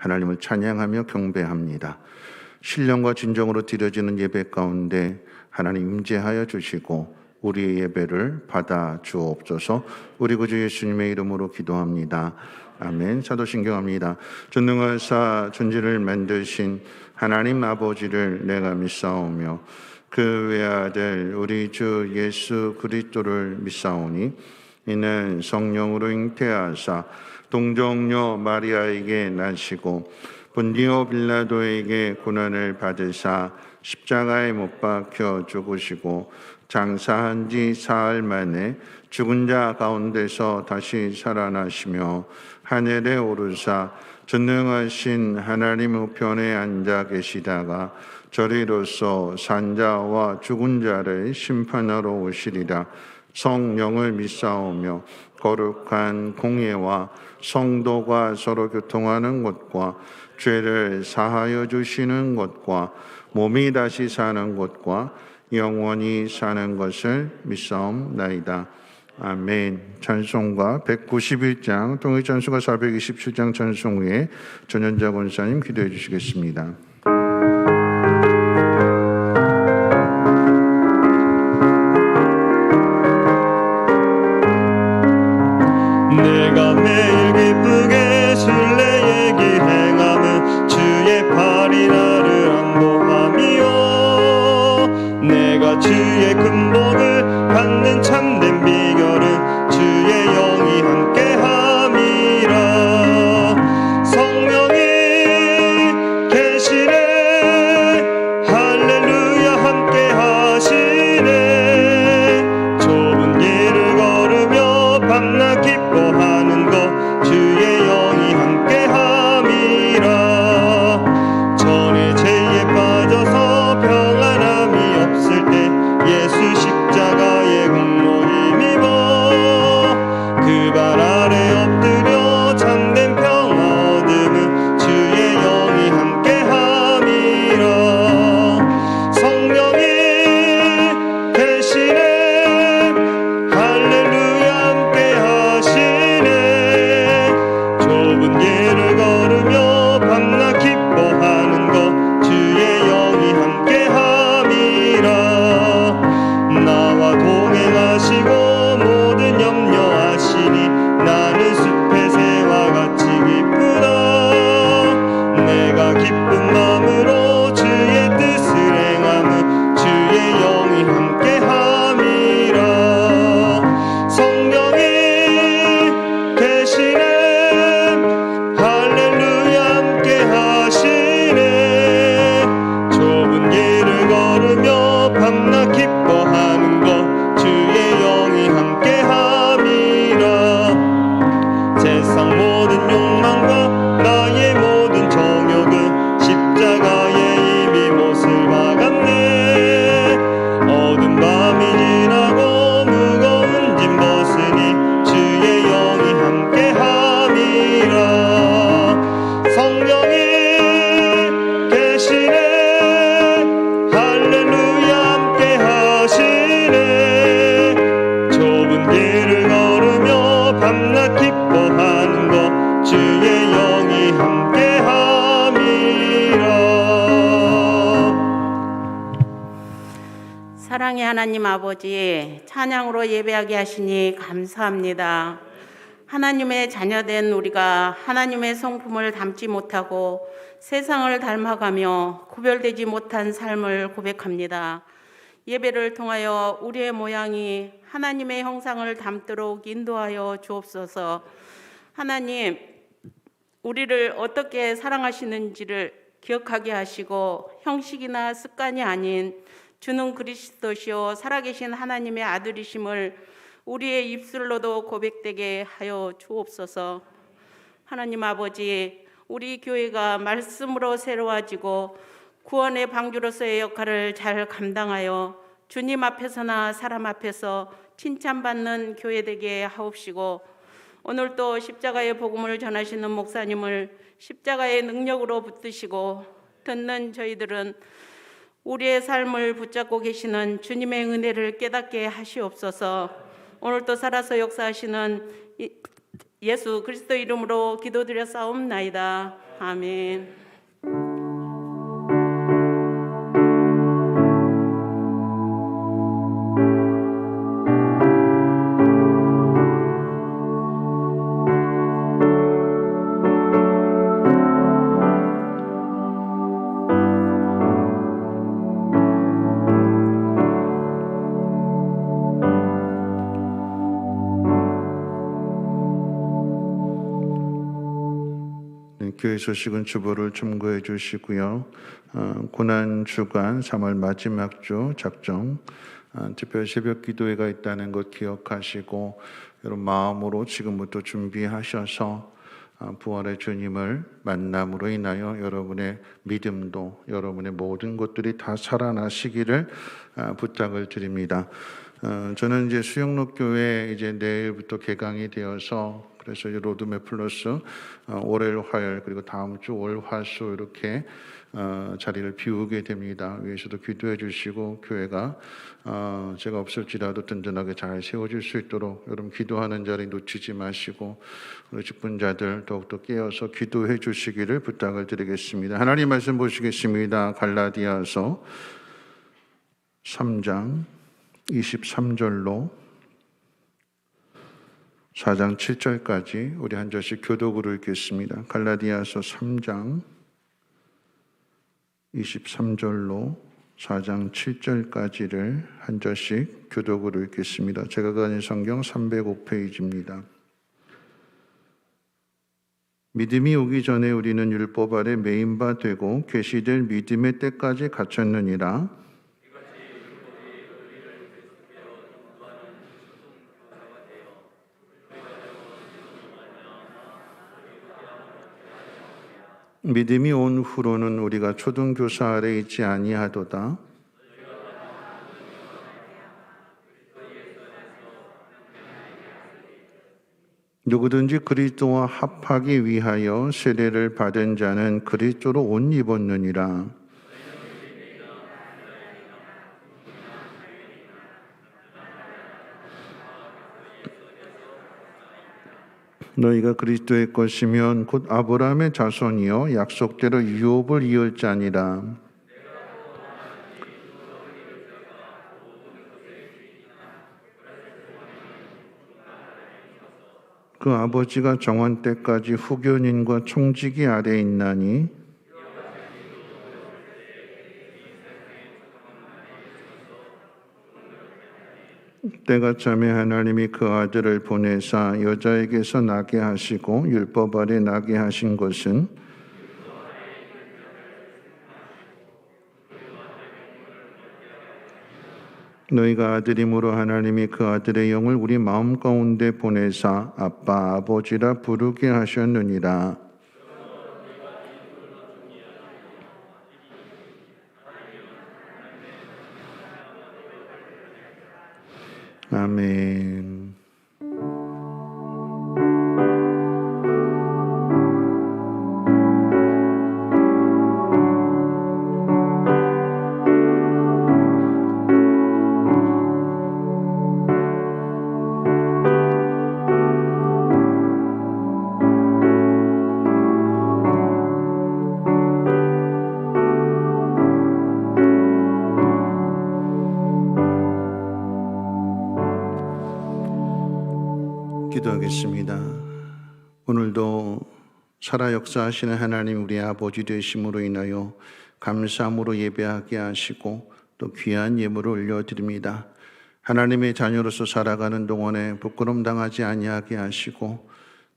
하나님을 찬양하며 경배합니다. 신령과 진정으로 드려지는 예배 가운데 하나님 임재하여 주시고 우리의 예배를 받아 주옵소서. 우리 구주 예수님의 이름으로 기도합니다. 아멘. 사도신경합니다. 전능하사 천지를 만드신 하나님 아버지를 내가 믿사오며 그 외아들 우리 주 예수 그리스도를 믿사오니 이는 성령으로 잉태하사 동정녀 마리아에게 나시고 본디오 빌라도에게 고난을 받으사 십자가에 못 박혀 죽으시고 장사한 지 사흘 만에 죽은 자 가운데서 다시 살아나시며 하늘에 오르사 전능하신 하나님 우편에 앉아 계시다가 저리로서 산자와 죽은 자를 심판하러 오시리라. 성령을 믿사오며 거룩한 공예와 성도가 서로 교통하는 것과 죄를 사하여 주시는 것과 몸이 다시 사는 것과 영원히 사는 것을 믿사옵나이다. 아멘. 찬송가 191장 통일찬송가 427장 찬송 후에 전현자 권사님 기도해 주시겠습니다. 내가 매일 기쁘게 순례의 길 행함은 주의 팔이 나를 안보함이요 내가 주의 근복을 받는 참된 비결은 주의 영이 함께함이라. 성령이 계시네 할렐루야 함께하시네. 좁은 길을 걸으며 밤낮 기뻐하는 것 주의 영이 함께함이라. 전에 죄에 빠져서 평안함이 없을 때 예수 십자가의 공로 힘입어 그 발 아래 엎드려 참된 평화 얻음은 주의 영이 함께함이라. 성령이 계시네 할렐루야 함께하시네. 좁은 길을 걸으며 밤낮 기뻐하는 것 주의 영이 함께함이라. 나와 동행하시고 모든 염려하시니 나는 숲의 새와 같이 기쁘다. 내가 기쁜 마음으로 주의 뜻을 행함은 주의 영이 함께함이라. 성령이 계시네 할렐루야 함께하시네. 좁은 길을 걸으며 밤낮 기뻐하는 것 주의 영이 함께함이라. 세상 모든 욕망과 나의 모든 정욕은 십자가에 이미 못을 박았네. 어두운 밤이 지나고 무거운 짐 벗으니 주의 영이 함께함이라. 성령이 계시네 할렐루야 함께하시네. 좁은 길을 걸으며 밤낮 기뻐하는 것 주의 영이 함께함이라. 사랑의 하나님 아버지, 찬양으로 예배하게 하시니 감사합니다. 하나님의 자녀된 우리가 하나님의 성품을 담지 못하고 세상을 닮아가며 구별되지 못한 삶을 고백합니다. 예배를 통하여 우리의 모양이 하나님의 형상을 담도록 인도하여 주옵소서. 하나님, 우리를 어떻게 사랑하시는지를 기억하게 하시고 형식이나 습관이 아닌 주는 그리스도시요 살아계신 하나님의 아들이심을 우리의 입술로도 고백되게 하여 주옵소서. 하나님 아버지, 우리 교회가 말씀으로 새로워지고 구원의 방주로서의 역할을 잘 감당하여 주님 앞에서나 사람 앞에서 칭찬받는 교회 되게 하옵시고, 오늘도 십자가의 복음을 전하시는 목사님을 십자가의 능력으로 붙드시고 듣는 저희들은 우리의 삶을 붙잡고 계시는 주님의 은혜를 깨닫게 하시옵소서. 오늘도 살아서 역사하시는 예수 그리스도 이름으로 기도드려 싸움나이다. 아멘. 교회 소식은 주보를 첨부해 주시고요. 고난 주간 3월 마지막 주 작정 특별 새벽 기도회가 있다는 것 기억하시고 여러분 마음으로 지금부터 준비하셔서 부활의 주님을 만남으로 인하여 여러분의 믿음도 여러분의 모든 것들이 다 살아나시기를 부탁을 드립니다. 저는 이제 수영록 교회 이제 내일부터 개강이 되어서 그래서 로드맵 플러스 월요일 화요일 그리고 다음 주 월화수 이렇게 자리를 비우게 됩니다. 위에서도 기도해 주시고 교회가 제가 없을지라도 든든하게 잘 세워질 수 있도록 여러분 기도하는 자리 놓치지 마시고 우리 직분자들 더욱더 깨어서 기도해 주시기를 부탁을 드리겠습니다. 하나님 말씀 보시겠습니다. 갈라디아서 3장 23절로 4장 7절까지 우리 한 절씩 교독으로 읽겠습니다. 갈라디아서 3장 23절로 4장 7절까지를 한 절씩 교독으로 읽겠습니다. 제가 가진 성경 305페이지입니다. 믿음이 오기 전에 우리는 율법 아래 매인 바 되고 계시될 믿음의 때까지 갇혔느니라. 믿음이 온 후로는 우리가 초등교사 아래 있지 아니하도다. 누구든지 그리스도와 합하기 위하여 세례를 받은 자는 그리스도로 옷 입었느니라. 너희가 그리스도의 것이면 곧 아브라함의 자손이요 약속대로 유업을 이을 자니라. 그 아버지가 정한 때까지 후견인과 총직이 아래 있나니 때가 참에 하나님이 그 아들을 보내사 여자에게서 나게 하시고 율법 아래 나게 하신 것은 너희가 아들임으로 하나님이 그 아들의 영을 우리 마음 가운데 보내사 아빠 아버지라 부르게 하셨느니라. 아멘. 기도하겠습니다. 오늘도 살아 역사하시는 하나님 우리 아버지 되심으로 인하여 감사함으로 예배하게 하시고 또 귀한 예물을 올려드립니다. 하나님의 자녀로서 살아가는 동안에 부끄럼 당하지 아니하게 하시고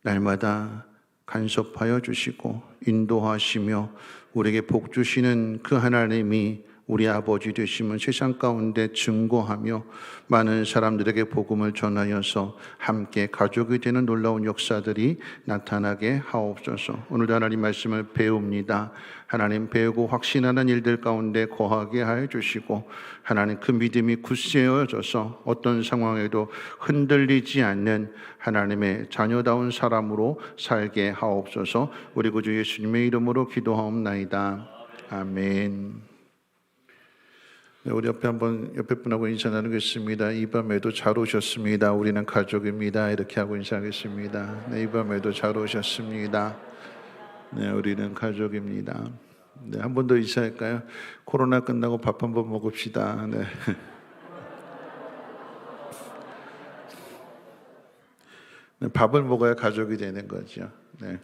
날마다 간섭하여 주시고 인도하시며 우리에게 복 주시는 그 하나님이 우리 아버지 되심은 세상 가운데 증거하며 많은 사람들에게 복음을 전하여서 함께 가족이 되는 놀라운 역사들이 나타나게 하옵소서. 오늘도 하나님 말씀을 배웁니다. 하나님 배우고 확신하는 일들 가운데 거하게 하여 주시고 하나님 그 믿음이 굳세어져서 어떤 상황에도 흔들리지 않는 하나님의 자녀다운 사람으로 살게 하옵소서. 우리 구주 예수님의 이름으로 기도하옵나이다. 아멘. 네, 우리 옆에 분하고 인사 나누겠습니다. 이 밤에도 잘 오셨습니다. 우리는 가족입니다. 이렇게 하고 인사하겠습니다. 네, 이 밤에도 잘 오셨습니다. 네, 우리는 가족입니다. 네, 한 번 더 인사할까요? 코로나 끝나고 밥 한 번 먹읍시다. 네. 네, 밥을 먹어야 가족이 되는 거죠. 네.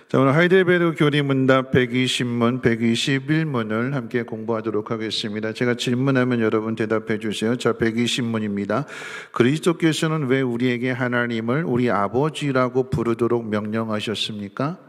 자, 오늘 하이델베르그 교리문답 120문, 121문을 함께 공부하도록 하겠습니다. 제가 질문하면 여러분 대답해 주세요. 자, 120문입니다. 그리스도께서는 왜 우리에게 하나님을 우리 아버지라고 부르도록 명령하셨습니까?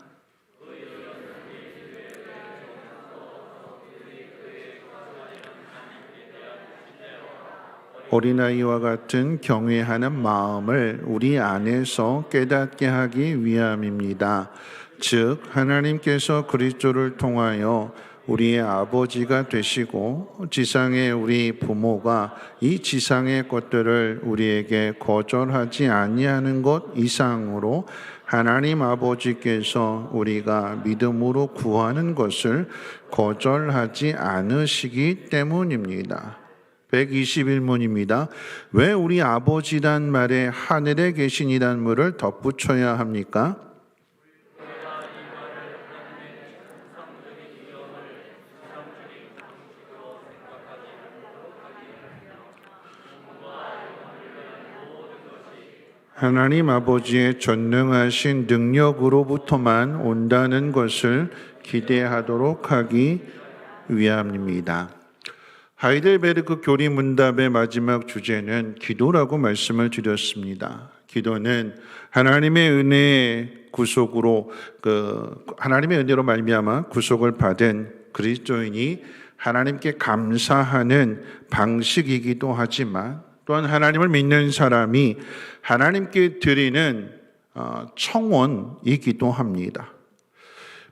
어린아이와 같은 경외하는 마음을 우리 안에서 깨닫게 하기 위함입니다. 즉 하나님께서 그리스도를 통하여 우리의 아버지가 되시고 지상의 우리 부모가 이 지상의 것들을 우리에게 거절하지 아니하는 것 이상으로 하나님 아버지께서 우리가 믿음으로 구하는 것을 거절하지 않으시기 때문입니다. 121문입니다. 왜 우리 아버지란 말에 하늘에 계신이란 말을 덧붙여야 합니까? 하나님 아버지의 전능하신 능력으로부터만 온다는 것을 기대하도록 하기 위함입니다. 하이델베르크 교리문답의 마지막 주제는 기도라고 말씀을 드렸습니다. 기도는 하나님의 은혜의 구속으로 하나님의 은혜로 말미암아 구속을 받은 그리스도인이 하나님께 감사하는 방식이기도 하지만 또한 하나님을 믿는 사람이 하나님께 드리는 청원이기도 합니다.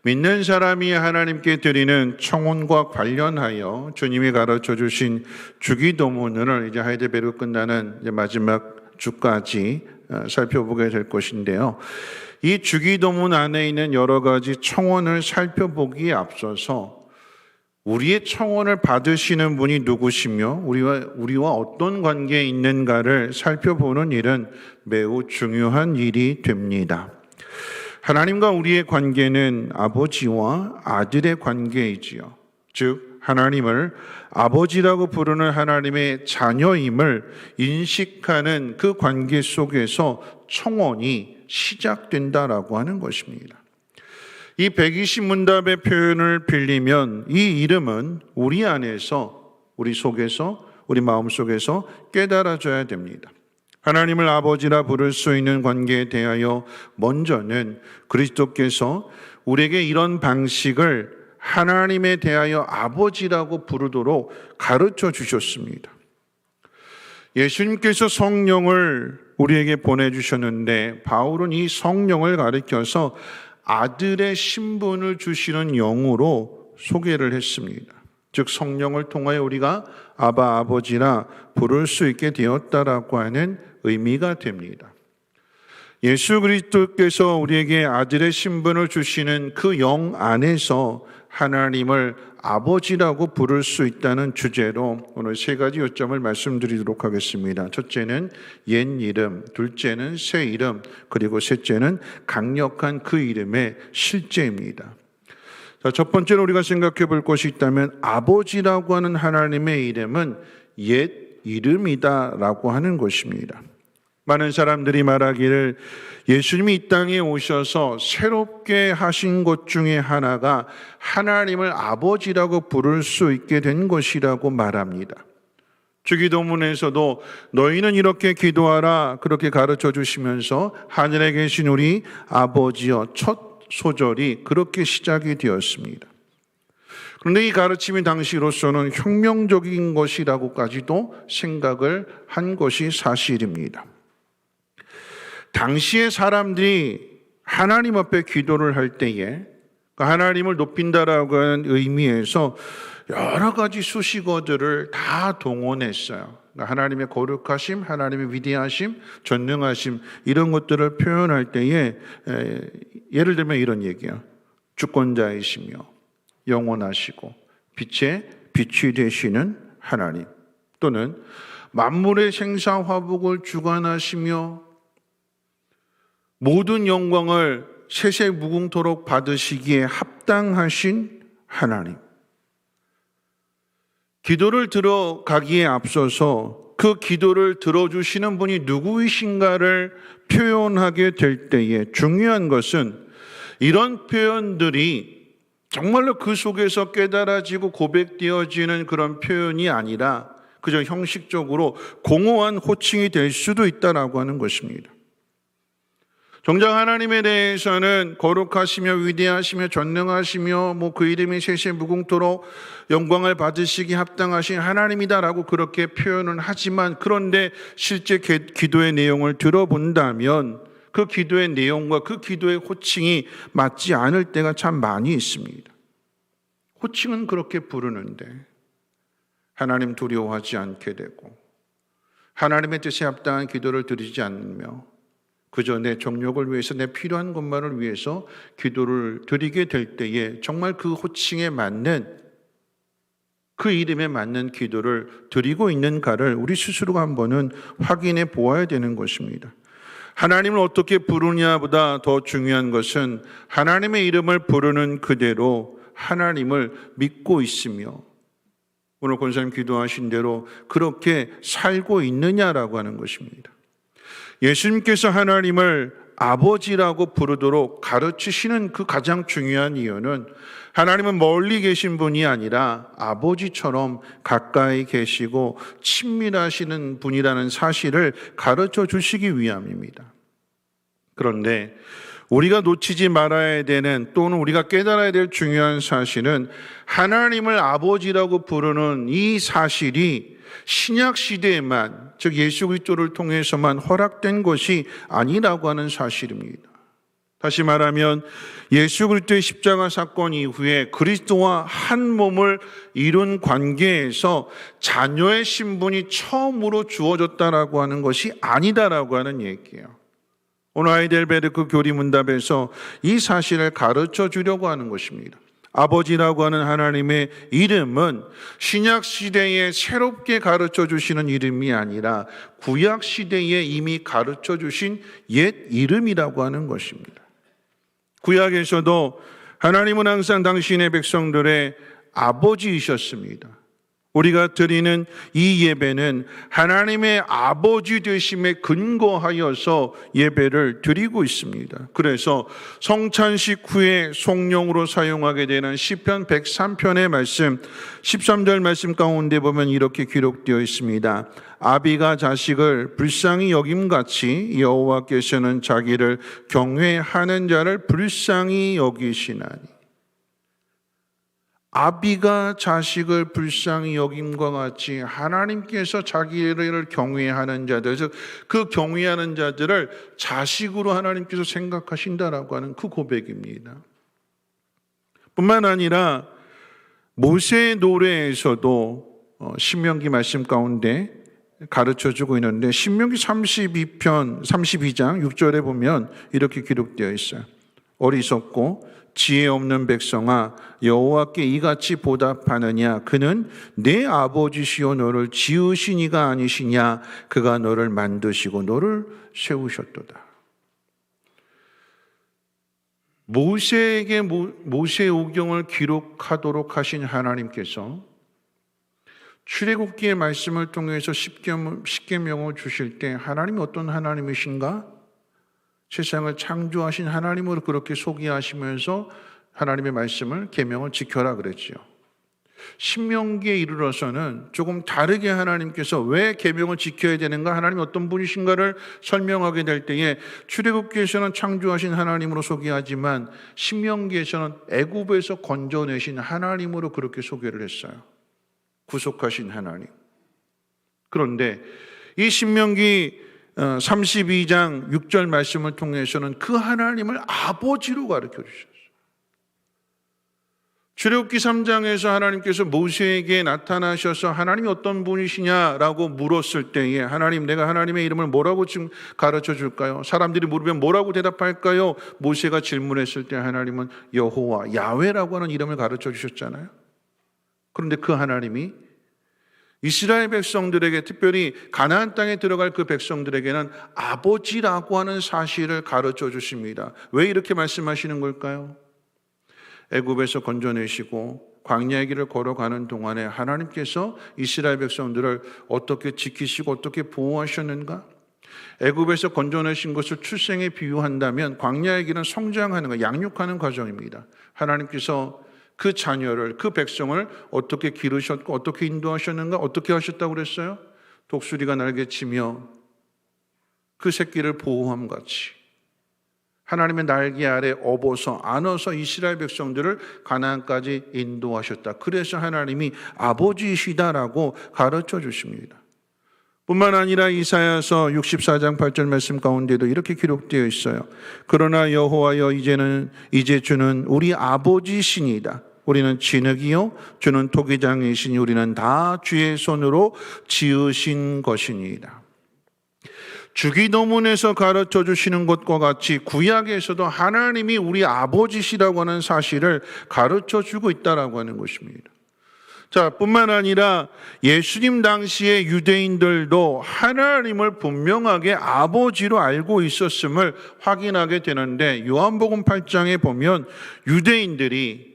믿는 사람이 하나님께 드리는 청원과 관련하여 주님이 가르쳐 주신 주기도문을 이제 하이델베르크 끝나는 이제 마지막 주까지 살펴보게 될 것인데요. 이 주기도문 안에 있는 여러 가지 청원을 살펴보기에 앞서서 우리의 청원을 받으시는 분이 누구시며 우리와 어떤 관계에 있는가를 살펴보는 일은 매우 중요한 일이 됩니다. 하나님과 우리의 관계는 아버지와 아들의 관계이지요. 즉 하나님을 아버지라고 부르는 하나님의 자녀임을 인식하는 그 관계 속에서 청원이 시작된다라고 하는 것입니다. 이 120문답의 표현을 빌리면 이 이름은 우리 안에서, 우리 속에서, 우리 마음속에서 깨달아져야 됩니다. 하나님을 아버지라 부를 수 있는 관계에 대하여 먼저는 그리스도께서 우리에게 이런 방식을 하나님에 대하여 아버지라고 부르도록 가르쳐 주셨습니다. 예수님께서 성령을 우리에게 보내주셨는데 바울은 이 성령을 가리켜서 아들의 신분을 주시는 영으로 소개를 했습니다. 즉 성령을 통하여 우리가 아바 아버지라 부를 수 있게 되었다라고 하는 의미가 됩니다. 예수 그리스도께서 우리에게 아들의 신분을 주시는 그 영 안에서 하나님을 아버지라고 부를 수 있다는 주제로 오늘 세 가지 요점을 말씀드리도록 하겠습니다. 첫째는 옛 이름, 둘째는 새 이름, 그리고 셋째는 강력한 그 이름의 실제입니다. 자, 첫 번째로 우리가 생각해 볼 것이 있다면 아버지라고 하는 하나님의 이름은 옛 이름이다라고 하는 것입니다. 많은 사람들이 말하기를 예수님이 이 땅에 오셔서 새롭게 하신 것 중에 하나가 하나님을 아버지라고 부를 수 있게 된 것이라고 말합니다. 주기도문에서도 너희는 이렇게 기도하라 그렇게 가르쳐 주시면서 하늘에 계신 우리 아버지여 첫 소절이 그렇게 시작이 되었습니다. 그런데 이 가르침이 당시로서는 혁명적인 것이라고까지도 생각을 한 것이 사실입니다. 당시의 사람들이 하나님 앞에 기도를 할 때에 하나님을 높인다라고 하는 의미에서 여러 가지 수식어들을 다 동원했어요. 하나님의 거룩하심, 하나님의 위대하심, 전능하심 이런 것들을 표현할 때에 예를 들면 이런 얘기예요. 주권자이시며 영원하시고 빛의 빛이 되시는 하나님, 또는 만물의 생사화복을 주관하시며 모든 영광을 세세 무궁토록 받으시기에 합당하신 하나님. 기도를 들어가기에 앞서서 그 기도를 들어주시는 분이 누구이신가를 표현하게 될 때에 중요한 것은 이런 표현들이 정말로 그 속에서 깨달아지고 고백되어지는 그런 표현이 아니라 그저 형식적으로 공허한 호칭이 될 수도 있다라고 하는 것입니다. 정작 하나님에 대해서는 거룩하시며 위대하시며 전능하시며 그 이름이 세세 무궁토록 영광을 받으시기 합당하신 하나님이다라고 그렇게 표현은 하지만, 그런데 실제 기도의 내용을 들어본다면 그 기도의 내용과 그 기도의 호칭이 맞지 않을 때가 참 많이 있습니다. 호칭은 그렇게 부르는데 하나님 두려워하지 않게 되고 하나님의 뜻에 합당한 기도를 드리지 않으며 그저 내 정욕을 위해서, 내 필요한 것만을 위해서 기도를 드리게 될 때에 정말 그 호칭에 맞는, 그 이름에 맞는 기도를 드리고 있는가를 우리 스스로가 한번은 확인해 보아야 되는 것입니다. 하나님을 어떻게 부르냐보다 더 중요한 것은 하나님의 이름을 부르는 그대로 하나님을 믿고 있으며 오늘 권사님 기도하신 대로 그렇게 살고 있느냐라고 하는 것입니다. 예수님께서 하나님을 아버지라고 부르도록 가르치시는 그 가장 중요한 이유는 하나님은 멀리 계신 분이 아니라 아버지처럼 가까이 계시고 친밀하시는 분이라는 사실을 가르쳐 주시기 위함입니다. 그런데 우리가 놓치지 말아야 되는, 또는 우리가 깨달아야 될 중요한 사실은 하나님을 아버지라고 부르는 이 사실이 신약 시대에만, 즉 예수 그리스도를 통해서만 허락된 것이 아니라고 하는 사실입니다. 다시 말하면 예수 그리스도의 십자가 사건 이후에 그리스도와 한 몸을 이룬 관계에서 자녀의 신분이 처음으로 주어졌다라고 하는 것이 아니다라고 하는 얘기예요. 오늘 하이델베르크 교리문답에서 이 사실을 가르쳐 주려고 하는 것입니다. 아버지라고 하는 하나님의 이름은 신약 시대에 새롭게 가르쳐 주시는 이름이 아니라 구약 시대에 이미 가르쳐 주신 옛 이름이라고 하는 것입니다. 구약에서도 하나님은 항상 당신의 백성들의 아버지이셨습니다. 우리가 드리는 이 예배는 하나님의 아버지 되심에 근거하여서 예배를 드리고 있습니다. 그래서 성찬식 후에 송령으로 사용하게 되는 시편 103편의 말씀 13절 말씀 가운데 보면 이렇게 기록되어 있습니다. 아비가 자식을 불쌍히 여김같이 여호와께서는 자기를 경외하는 자를 불쌍히 여기시나니. 아비가 자식을 불쌍히 여김과 같이 하나님께서 자기를 경외하는 자들, 즉 그 경외하는 자들을 자식으로 하나님께서 생각하신다라고 하는 그 고백입니다. 뿐만 아니라 모세의 노래에서도 신명기 말씀 가운데 가르쳐주고 있는데 신명기 32장 6절에 보면 이렇게 기록되어 있어요. 어리석고 지혜 없는 백성아, 여호와께 이같이 보답하느냐? 그는 내 아버지시오 너를 지으신 이가 아니시냐? 그가 너를 만드시고 너를 세우셨도다. 모세에게 모세의 오경을 기록하도록 하신 하나님께서 출애굽기의 말씀을 통해서 십계명을 주실 때 하나님이 어떤 하나님이신가? 세상을 창조하신 하나님으로 그렇게 소개하시면서 하나님의 말씀을 계명을 지켜라 그랬죠. 신명기에 이르러서는 조금 다르게 하나님께서 왜 계명을 지켜야 되는가, 하나님이 어떤 분이신가를 설명하게 될 때에 출애굽기에서는 창조하신 하나님으로 소개하지만 신명기에서는 애굽에서 건져내신 하나님으로 그렇게 소개를 했어요. 구속하신 하나님. 그런데 이 신명기 32장 6절 말씀을 통해서는 그 하나님을 아버지로 가르쳐 주셨어요. 출애굽기 3장에서 하나님께서 모세에게 나타나셔서 하나님이 어떤 분이시냐라고 물었을 때에 하나님, 내가 하나님의 이름을 뭐라고 지금 가르쳐 줄까요? 사람들이 물으면 뭐라고 대답할까요? 모세가 질문했을 때 하나님은 여호와, 야훼라고 하는 이름을 가르쳐 주셨잖아요. 그런데 그 하나님이 이스라엘 백성들에게, 특별히 가나안 땅에 들어갈 그 백성들에게는 아버지라고 하는 사실을 가르쳐 주십니다. 왜 이렇게 말씀하시는 걸까요? 애굽에서 건져내시고 광야의 길을 걸어가는 동안에 하나님께서 이스라엘 백성들을 어떻게 지키시고 어떻게 보호하셨는가? 애굽에서 건져내신 것을 출생에 비유한다면 광야의 길은 성장하는 것, 양육하는 과정입니다. 하나님께서 그 자녀를, 그 백성을 어떻게 기르셨고 어떻게 인도하셨는가? 어떻게 하셨다고 그랬어요? 독수리가 날개치며 그 새끼를 보호함 같이 하나님의 날개 아래 업어서 안아서 이스라엘 백성들을 가나안까지 인도하셨다. 그래서 하나님이 아버지이시다라고 가르쳐 주십니다. 뿐만 아니라 이사야서 64장 8절 말씀 가운데도 이렇게 기록되어 있어요. 그러나 여호와여 이제 주는 우리 아버지시니이다. 우리는 진흙이요 주는 토기장이시니 우리는 다 주의 손으로 지으신 것이니이다. 주기도문에서 가르쳐 주시는 것과 같이 구약에서도 하나님이 우리 아버지시라고 하는 사실을 가르쳐 주고 있다라고 하는 것입니다. 자, 뿐만 아니라 예수님 당시의 유대인들도 하나님을 분명하게 아버지로 알고 있었음을 확인하게 되는데, 요한복음 8장에 보면 유대인들이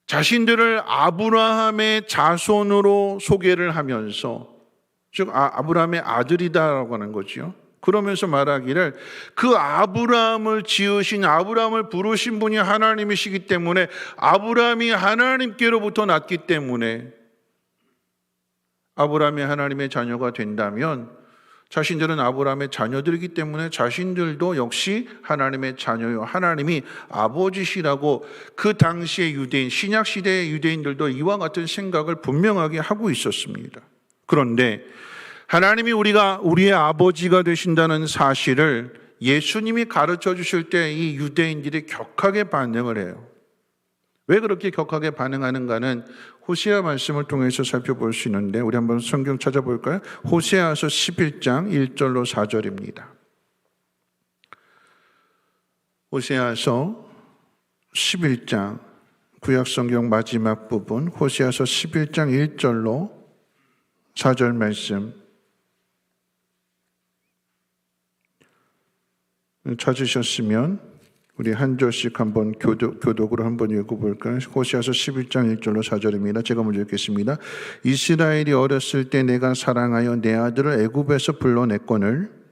자신들을 아브라함의 자손으로 소개를 하면서, 즉 아브라함의 아들이다라고 하는 거죠. 그러면서 말하기를 그 아브라함을 지으신, 아브라함을 부르신 분이 하나님이시기 때문에, 아브라함이 하나님께로부터 났기 때문에 아브라함이 하나님의 자녀가 된다면 자신들은 아브라함의 자녀들이기 때문에 자신들도 역시 하나님의 자녀요, 하나님이 아버지시라고 그 당시의 유대인, 신약시대의 유대인들도 이와 같은 생각을 분명하게 하고 있었습니다. 그런데 하나님이 우리의 아버지가 되신다는 사실을 예수님이 가르쳐 주실 때 이 유대인들이 격하게 반응을 해요. 왜 그렇게 격하게 반응하는가는 호세아 말씀을 통해서 살펴볼 수 있는데, 우리 한번 성경 찾아볼까요? 호세아서 11장 1절로 4절입니다. 호세아서 11장 구약성경 마지막 부분, 호세아서 11장 1절로 4절 말씀 찾으셨으면 우리 한 절씩 한번 교독으로 한번 읽어볼까요? 호세아서 11장 1절로 4절입니다. 제가 먼저 읽겠습니다. 이스라엘이 어렸을 때 내가 사랑하여 내 아들을 애굽에서 불러냈거늘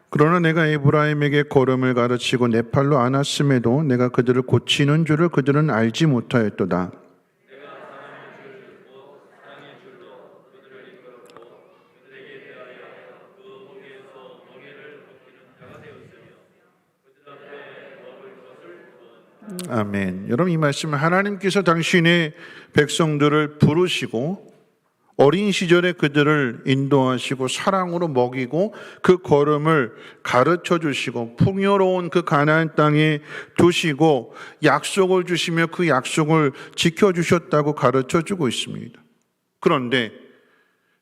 그러나 내가 에브라임에게 걸음을 가르치고 내 팔로 안았음에도 내가 그들을 고치는 줄을 그들은 알지 못하였도다. 아멘. 여러분, 이 말씀은 하나님께서 당신의 백성들을 부르시고 어린 시절에 그들을 인도하시고 사랑으로 먹이고 그 걸음을 가르쳐 주시고 풍요로운 그 가나안 땅에 두시고 약속을 주시며 그 약속을 지켜주셨다고 가르쳐 주고 있습니다. 그런데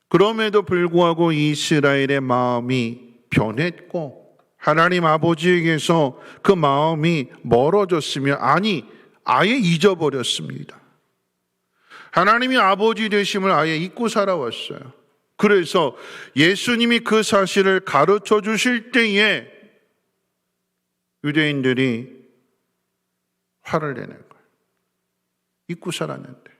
그럼에도 불구하고 이스라엘의 마음이 변했고 하나님 아버지에게서 그 마음이 멀어졌으며, 아니 아예 잊어버렸습니다. 하나님이 아버지 되심을 아예 잊고 살아왔어요. 그래서 예수님이 그 사실을 가르쳐 주실 때에 유대인들이 화를 내는 거예요. 잊고 살았는데,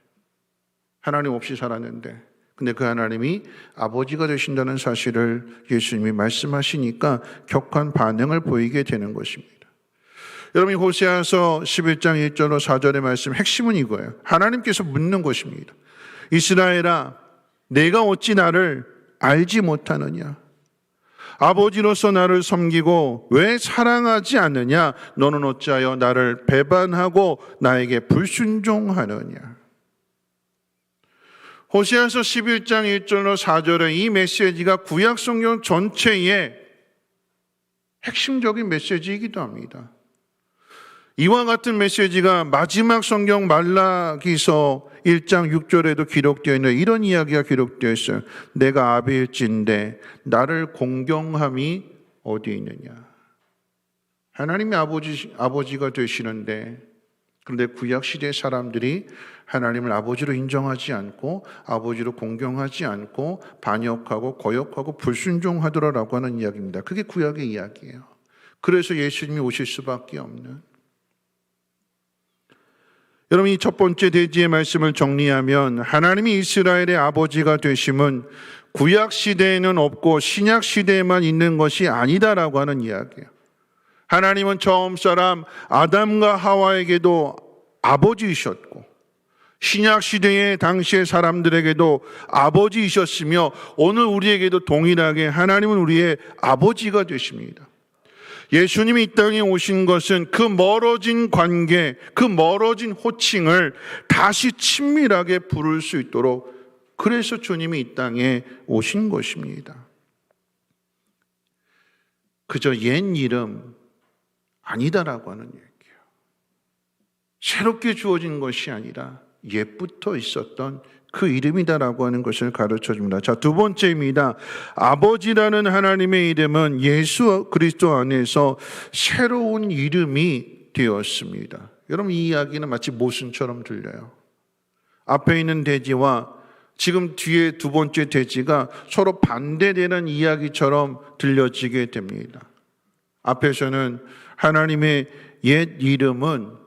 하나님 없이 살았는데, 근데 그 하나님이 아버지가 되신다는 사실을 예수님이 말씀하시니까 격한 반응을 보이게 되는 것입니다. 여러분이 호세아서 11장 1절로 4절의 말씀 핵심은 이거예요. 하나님께서 묻는 것입니다. 이스라엘아, 내가 어찌 나를 알지 못하느냐? 아버지로서 나를 섬기고 왜 사랑하지 않느냐? 너는 어찌하여 나를 배반하고 나에게 불순종하느냐? 호세아서 11장 1절로 4절의 이 메시지가 구약 성경 전체의 핵심적인 메시지이기도 합니다. 이와 같은 메시지가 마지막 성경 말라기서 1장 6절에도 기록되어 있는 이런 이야기가 기록되어 있어요. 내가 아비일진데 나를 공경함이 어디에 있느냐? 하나님의 아버지가 되시는데, 그런데 구약시대 사람들이 하나님을 아버지로 인정하지 않고 아버지로 공경하지 않고 반역하고 거역하고 불순종하더라라고 하는 이야기입니다. 그게 구약의 이야기예요. 그래서 예수님이 오실 수밖에 없는. 여러분, 이 첫 번째 대지의 말씀을 정리하면 하나님이 이스라엘의 아버지가 되심은 구약시대에는 없고 신약시대에만 있는 것이 아니다라고 하는 이야기예요. 하나님은 처음 사람 아담과 하와에게도 아버지이셨고 신약시대의 당시의 사람들에게도 아버지이셨으며 오늘 우리에게도 동일하게 하나님은 우리의 아버지가 되십니다. 예수님이 이 땅에 오신 것은 그 멀어진 관계, 그 멀어진 호칭을 다시 친밀하게 부를 수 있도록, 그래서 주님이 이 땅에 오신 것입니다. 그저 옛 이름 아니다라고 하는 얘기예요. 새롭게 주어진 것이 아니라 옛부터 있었던 그 이름이다라고 하는 것을 가르쳐 줍니다. 자, 두 번째입니다. 아버지라는 하나님의 이름은 예수 그리스도 안에서 새로운 이름이 되었습니다. 여러분, 이 이야기는 마치 모순처럼 들려요. 앞에 있는 대지와 지금 뒤에 두 번째 대지가 서로 반대되는 이야기처럼 들려지게 됩니다. 앞에서는 하나님의 옛 이름은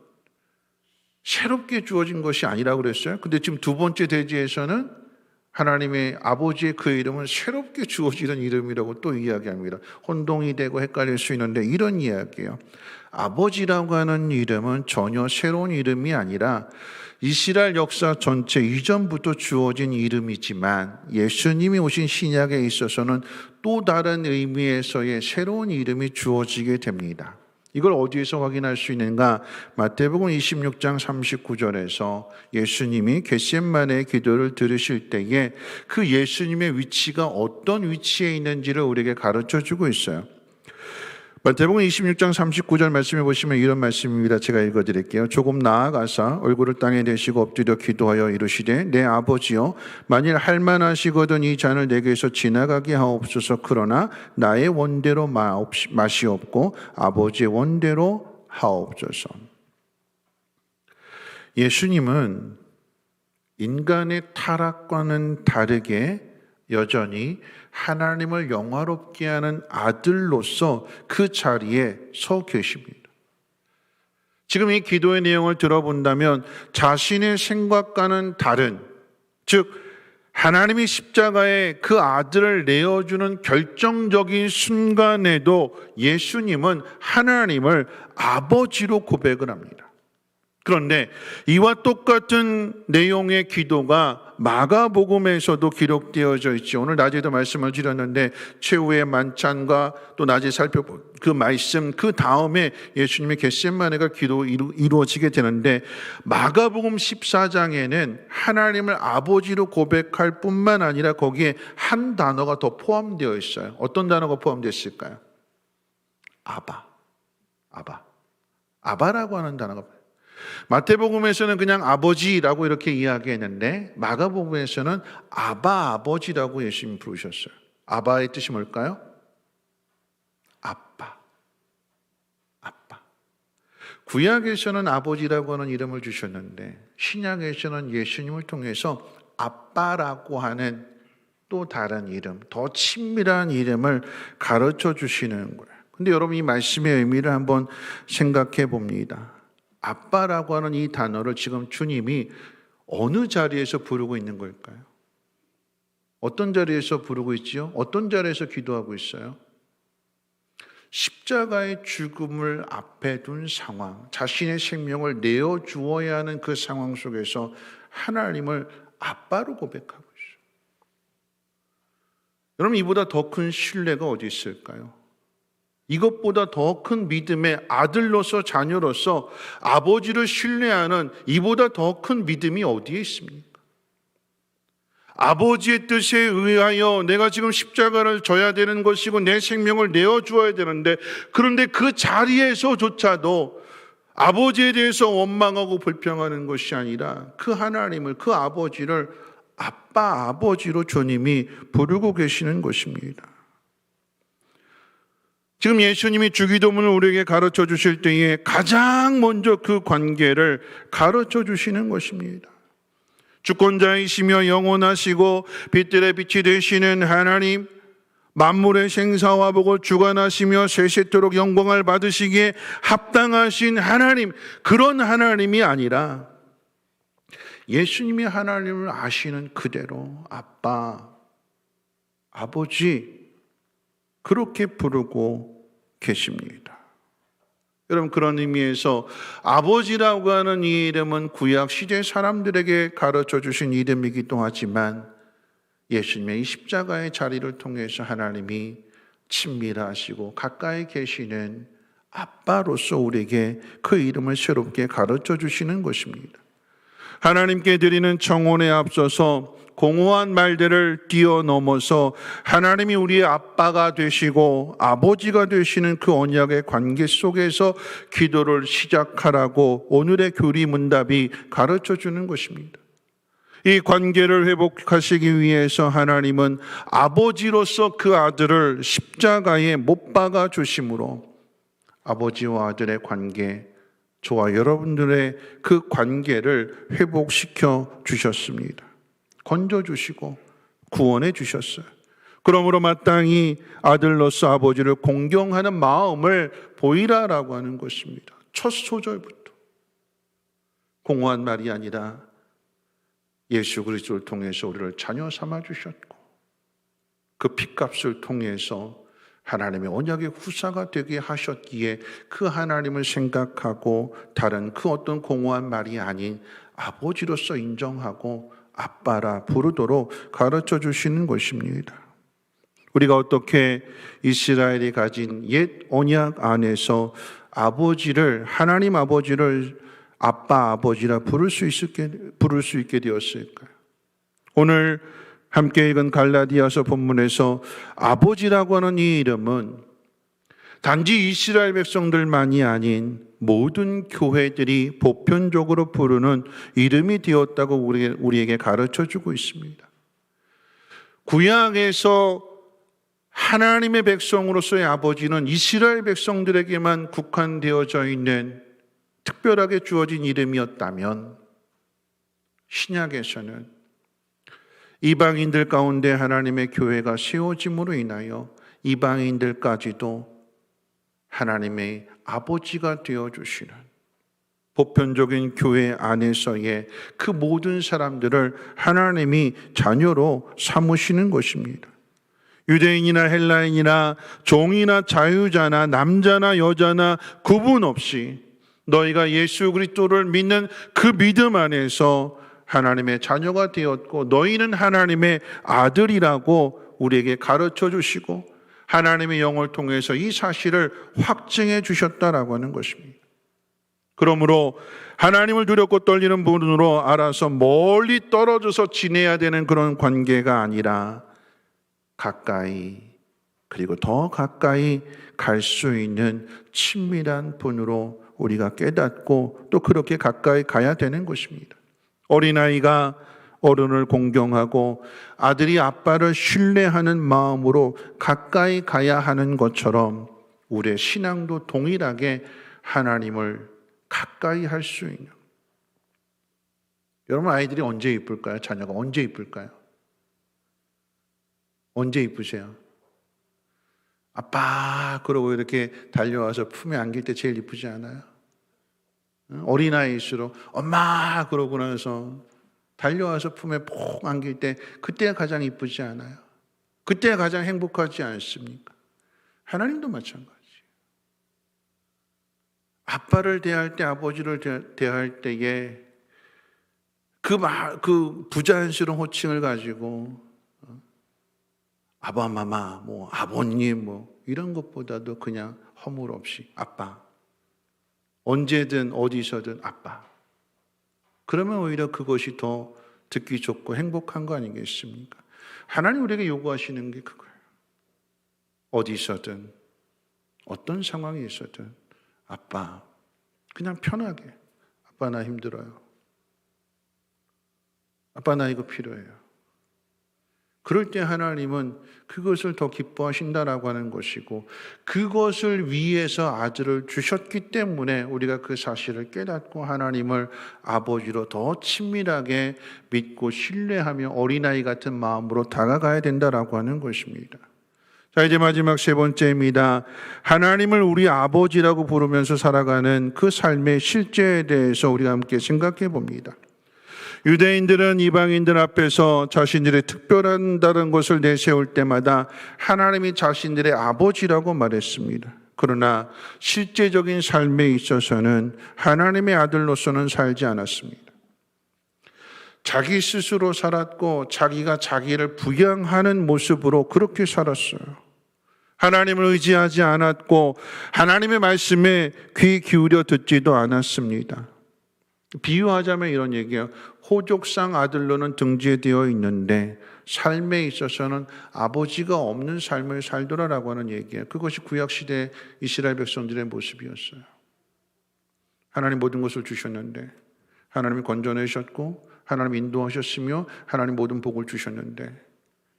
새롭게 주어진 것이 아니라고 그랬어요. 근데 지금 두 번째 대지에서는 하나님의 아버지의 그 이름은 새롭게 주어지는 이름이라고 또 이야기합니다. 혼동이 되고 헷갈릴 수 있는데 이런 이야기예요. 아버지라고 하는 이름은 전혀 새로운 이름이 아니라 이스라엘 역사 전체 이전부터 주어진 이름이지만 예수님이 오신 신약에 있어서는 또 다른 의미에서의 새로운 이름이 주어지게 됩니다. 이걸 어디에서 확인할 수 있는가? 마태복음 26장 39절에서 예수님이 겟세마네 기도를 들으실 때에 그 예수님의 위치가 어떤 위치에 있는지를 우리에게 가르쳐주고 있어요. 마태복음 26장 39절 말씀해 보시면 이런 말씀입니다. 제가 읽어드릴게요. 조금 나아가사 얼굴을 땅에 대시고 엎드려 기도하여 이르시되 내 아버지여, 만일 할만하시거든 이 잔을 내게서 지나가게 하옵소서. 그러나 나의 원대로 마시옵고 아버지의 원대로 하옵소서. 예수님은 인간의 타락과는 다르게 여전히 하나님을 영화롭게 하는 아들로서 그 자리에 서 계십니다. 지금 이 기도의 내용을 들어본다면 자신의 생각과는 다른, 즉 하나님이 십자가에 그 아들을 내어주는 결정적인 순간에도 예수님은 하나님을 아버지로 고백을 합니다. 그런데 이와 똑같은 내용의 기도가 마가복음에서도 기록되어져 있죠. 오늘 낮에도 말씀을 드렸는데 최후의 만찬과 또 낮에 살펴본 그 말씀, 그 다음에 예수님의 겟세마네가 기도 이루어지게 되는데 마가복음 14장에는 하나님을 아버지로 고백할 뿐만 아니라 거기에 한 단어가 더 포함되어 있어요. 어떤 단어가 포함되어 있을까요? 아바라고 하는 단어가. 마태복음에서는 그냥 아버지라고 이렇게 이야기했는데 마가복음에서는 아버지라고 예수님이 부르셨어요. 아바의 뜻이 뭘까요? 아빠. 구약에서는 아버지라고 하는 이름을 주셨는데 신약에서는 예수님을 통해서 아빠라고 하는 또 다른 이름, 더 친밀한 이름을 가르쳐 주시는 거예요. 근데 여러분, 이 말씀의 의미를 한번 생각해 봅니다. 아빠라고 하는 이 단어를 지금 주님이 어느 자리에서 부르고 있는 걸까요? 어떤 자리에서 부르고 있지요? 어떤 자리에서 기도하고 있어요? 십자가의 죽음을 앞에 둔 상황, 자신의 생명을 내어주어야 하는 그 상황 속에서 하나님을 아빠로 고백하고 있어요. 여러분, 이보다 더 큰 신뢰가 어디 있을까요? 이것보다 더 큰 믿음의 아들로서 자녀로서 아버지를 신뢰하는 이보다 더 큰 믿음이 어디에 있습니까? 아버지의 뜻에 의하여 내가 지금 십자가를 져야 되는 것이고 내 생명을 내어주어야 되는데, 그런데 그 자리에서조차도 아버지에 대해서 원망하고 불평하는 것이 아니라 그 하나님을, 그 아버지를 아버지로 주님이 부르고 계시는 것입니다. 지금 예수님이 주기도문을 우리에게 가르쳐 주실 때에 가장 먼저 그 관계를 가르쳐 주시는 것입니다. 주권자이시며 영원하시고 빛들의 빛이 되시는 하나님, 만물의 생사와 복을 주관하시며 세세토록 영광을 받으시기에 합당하신 하나님, 그런 하나님이 아니라 예수님이 하나님을 아시는 그대로 아빠, 아버지 그렇게 부르고 계십니다. 여러분, 그런 의미에서 아버지라고 하는 이 이름은 구약 시대 사람들에게 가르쳐 주신 이름이기도 하지만 예수님의 이 십자가의 자리를 통해서 하나님이 친밀하시고 가까이 계시는 아빠로서 우리에게 그 이름을 새롭게 가르쳐 주시는 것입니다. 하나님께 드리는 청혼에 앞서서 공허한 말들을 뛰어넘어서 하나님이 우리의 아빠가 되시고 아버지가 되시는 그 언약의 관계 속에서 기도를 시작하라고 오늘의 교리 문답이 가르쳐 주는 것입니다. 이 관계를 회복하시기 위해서 하나님은 아버지로서 그 아들을 십자가에 못 박아 주심으로 아버지와 아들의 관계, 저와 여러분들의 그 관계를 회복시켜 주셨습니다. 건져주시고 구원해 주셨어요. 그러므로 마땅히 아들로서 아버지를 공경하는 마음을 보이라라고 하는 것입니다. 첫 소절부터 공허한 말이 아니라 예수 그리스도를 통해서 우리를 자녀 삼아 주셨고 그 핏값을 통해서 하나님의 언약의 후사가 되게 하셨기에 그 하나님을 생각하고 다른 그 어떤 공허한 말이 아닌 아버지로서 인정하고 아빠라 부르도록 가르쳐 주시는 것입니다. 우리가 어떻게 이스라엘이 가진 옛 언약 안에서 아버지를, 하나님 아버지를 아빠 아버지라 부를 수 있게 되었을까요? 오늘 함께 읽은 갈라디아서 본문에서 아버지라고 하는 이 이름은 단지 이스라엘 백성들만이 아닌 모든 교회들이 보편적으로 부르는 이름이 되었다고 우리에게 가르쳐주고 있습니다. 구약에서 하나님의 백성으로서의 아버지는 이스라엘 백성들에게만 국한되어져 있는 특별하게 주어진 이름이었다면 신약에서는 이방인들 가운데 하나님의 교회가 세워짐으로 인하여 이방인들까지도 하나님의 아버지가 되어주시는 보편적인 교회 안에서의 그 모든 사람들을 하나님이 자녀로 삼으시는 것입니다. 유대인이나 헬라인이나 종이나 자유자나 남자나 여자나 구분 없이 너희가 예수 그리스도를 믿는 그 믿음 안에서 하나님의 자녀가 되었고 너희는 하나님의 아들이라고 우리에게 가르쳐 주시고 하나님의 영을 통해서 이 사실을 확증해 주셨다라고 하는 것입니다. 그러므로 하나님을 두렵고 떨리는 분으로 알아서 멀리 떨어져서 지내야 되는 그런 관계가 아니라 가까이 그리고 더 가까이 갈 수 있는 친밀한 분으로 우리가 깨닫고 또 그렇게 가까이 가야 되는 것입니다. 어린아이가 어른을 공경하고 아들이 아빠를 신뢰하는 마음으로 가까이 가야 하는 것처럼 우리의 신앙도 동일하게 하나님을 가까이 할 수 있는. 여러분, 아이들이 언제 이쁠까요? 자녀가 언제 이쁠까요? 언제 이쁘세요? 아빠 그러고 이렇게 달려와서 품에 안길 때 제일 이쁘지 않아요? 어린아이일수록 엄마 그러고 나서 달려와서 품에 푹 안길 때 그때가 가장 이쁘지 않아요? 그때가 가장 행복하지 않습니까? 하나님도 마찬가지예요. 아빠를 대할 때, 아버지를 대할 때에 그 부자연스러운 호칭을 가지고 아바마마, 뭐 아버님, 뭐 이런 것보다도 그냥 허물 없이 아빠, 언제든 어디서든 아빠. 그러면 오히려 그것이 더 듣기 좋고 행복한 거 아니겠습니까? 하나님 우리에게 요구하시는 게 그거예요. 어디서든 어떤 상황이 있어든 아빠, 그냥 편하게 아빠 나 힘들어요. 아빠 나 이거 필요해요. 그럴 때 하나님은 그것을 더 기뻐하신다라고 하는 것이고, 그것을 위해서 아들을 주셨기 때문에 우리가 그 사실을 깨닫고 하나님을 아버지로 더 친밀하게 믿고 신뢰하며 어린아이 같은 마음으로 다가가야 된다라고 하는 것입니다. 자, 이제 마지막 세 번째입니다. 하나님을 우리 아버지라고 부르면서 살아가는 그 삶의 실제에 대해서 우리가 함께 생각해 봅니다. 유대인들은 이방인들 앞에서 자신들의 특별한다는 것을 내세울 때마다 하나님이 자신들의 아버지라고 말했습니다. 그러나 실제적인 삶에 있어서는 하나님의 아들로서는 살지 않았습니다. 자기 스스로 살았고 자기가 자기를 부양하는 모습으로 그렇게 살았어요. 하나님을 의지하지 않았고 하나님의 말씀에 귀 기울여 듣지도 않았습니다. 비유하자면 이런 얘기예요. 호족상 아들로는 등재되어 있는데 삶에 있어서는 아버지가 없는 삶을 살더라라고 하는 얘기예요. 그것이 구약시대 이스라엘 백성들의 모습이었어요. 하나님 모든 것을 주셨는데, 하나님이 건져내셨고 하나님 인도하셨으며 하나님 모든 복을 주셨는데,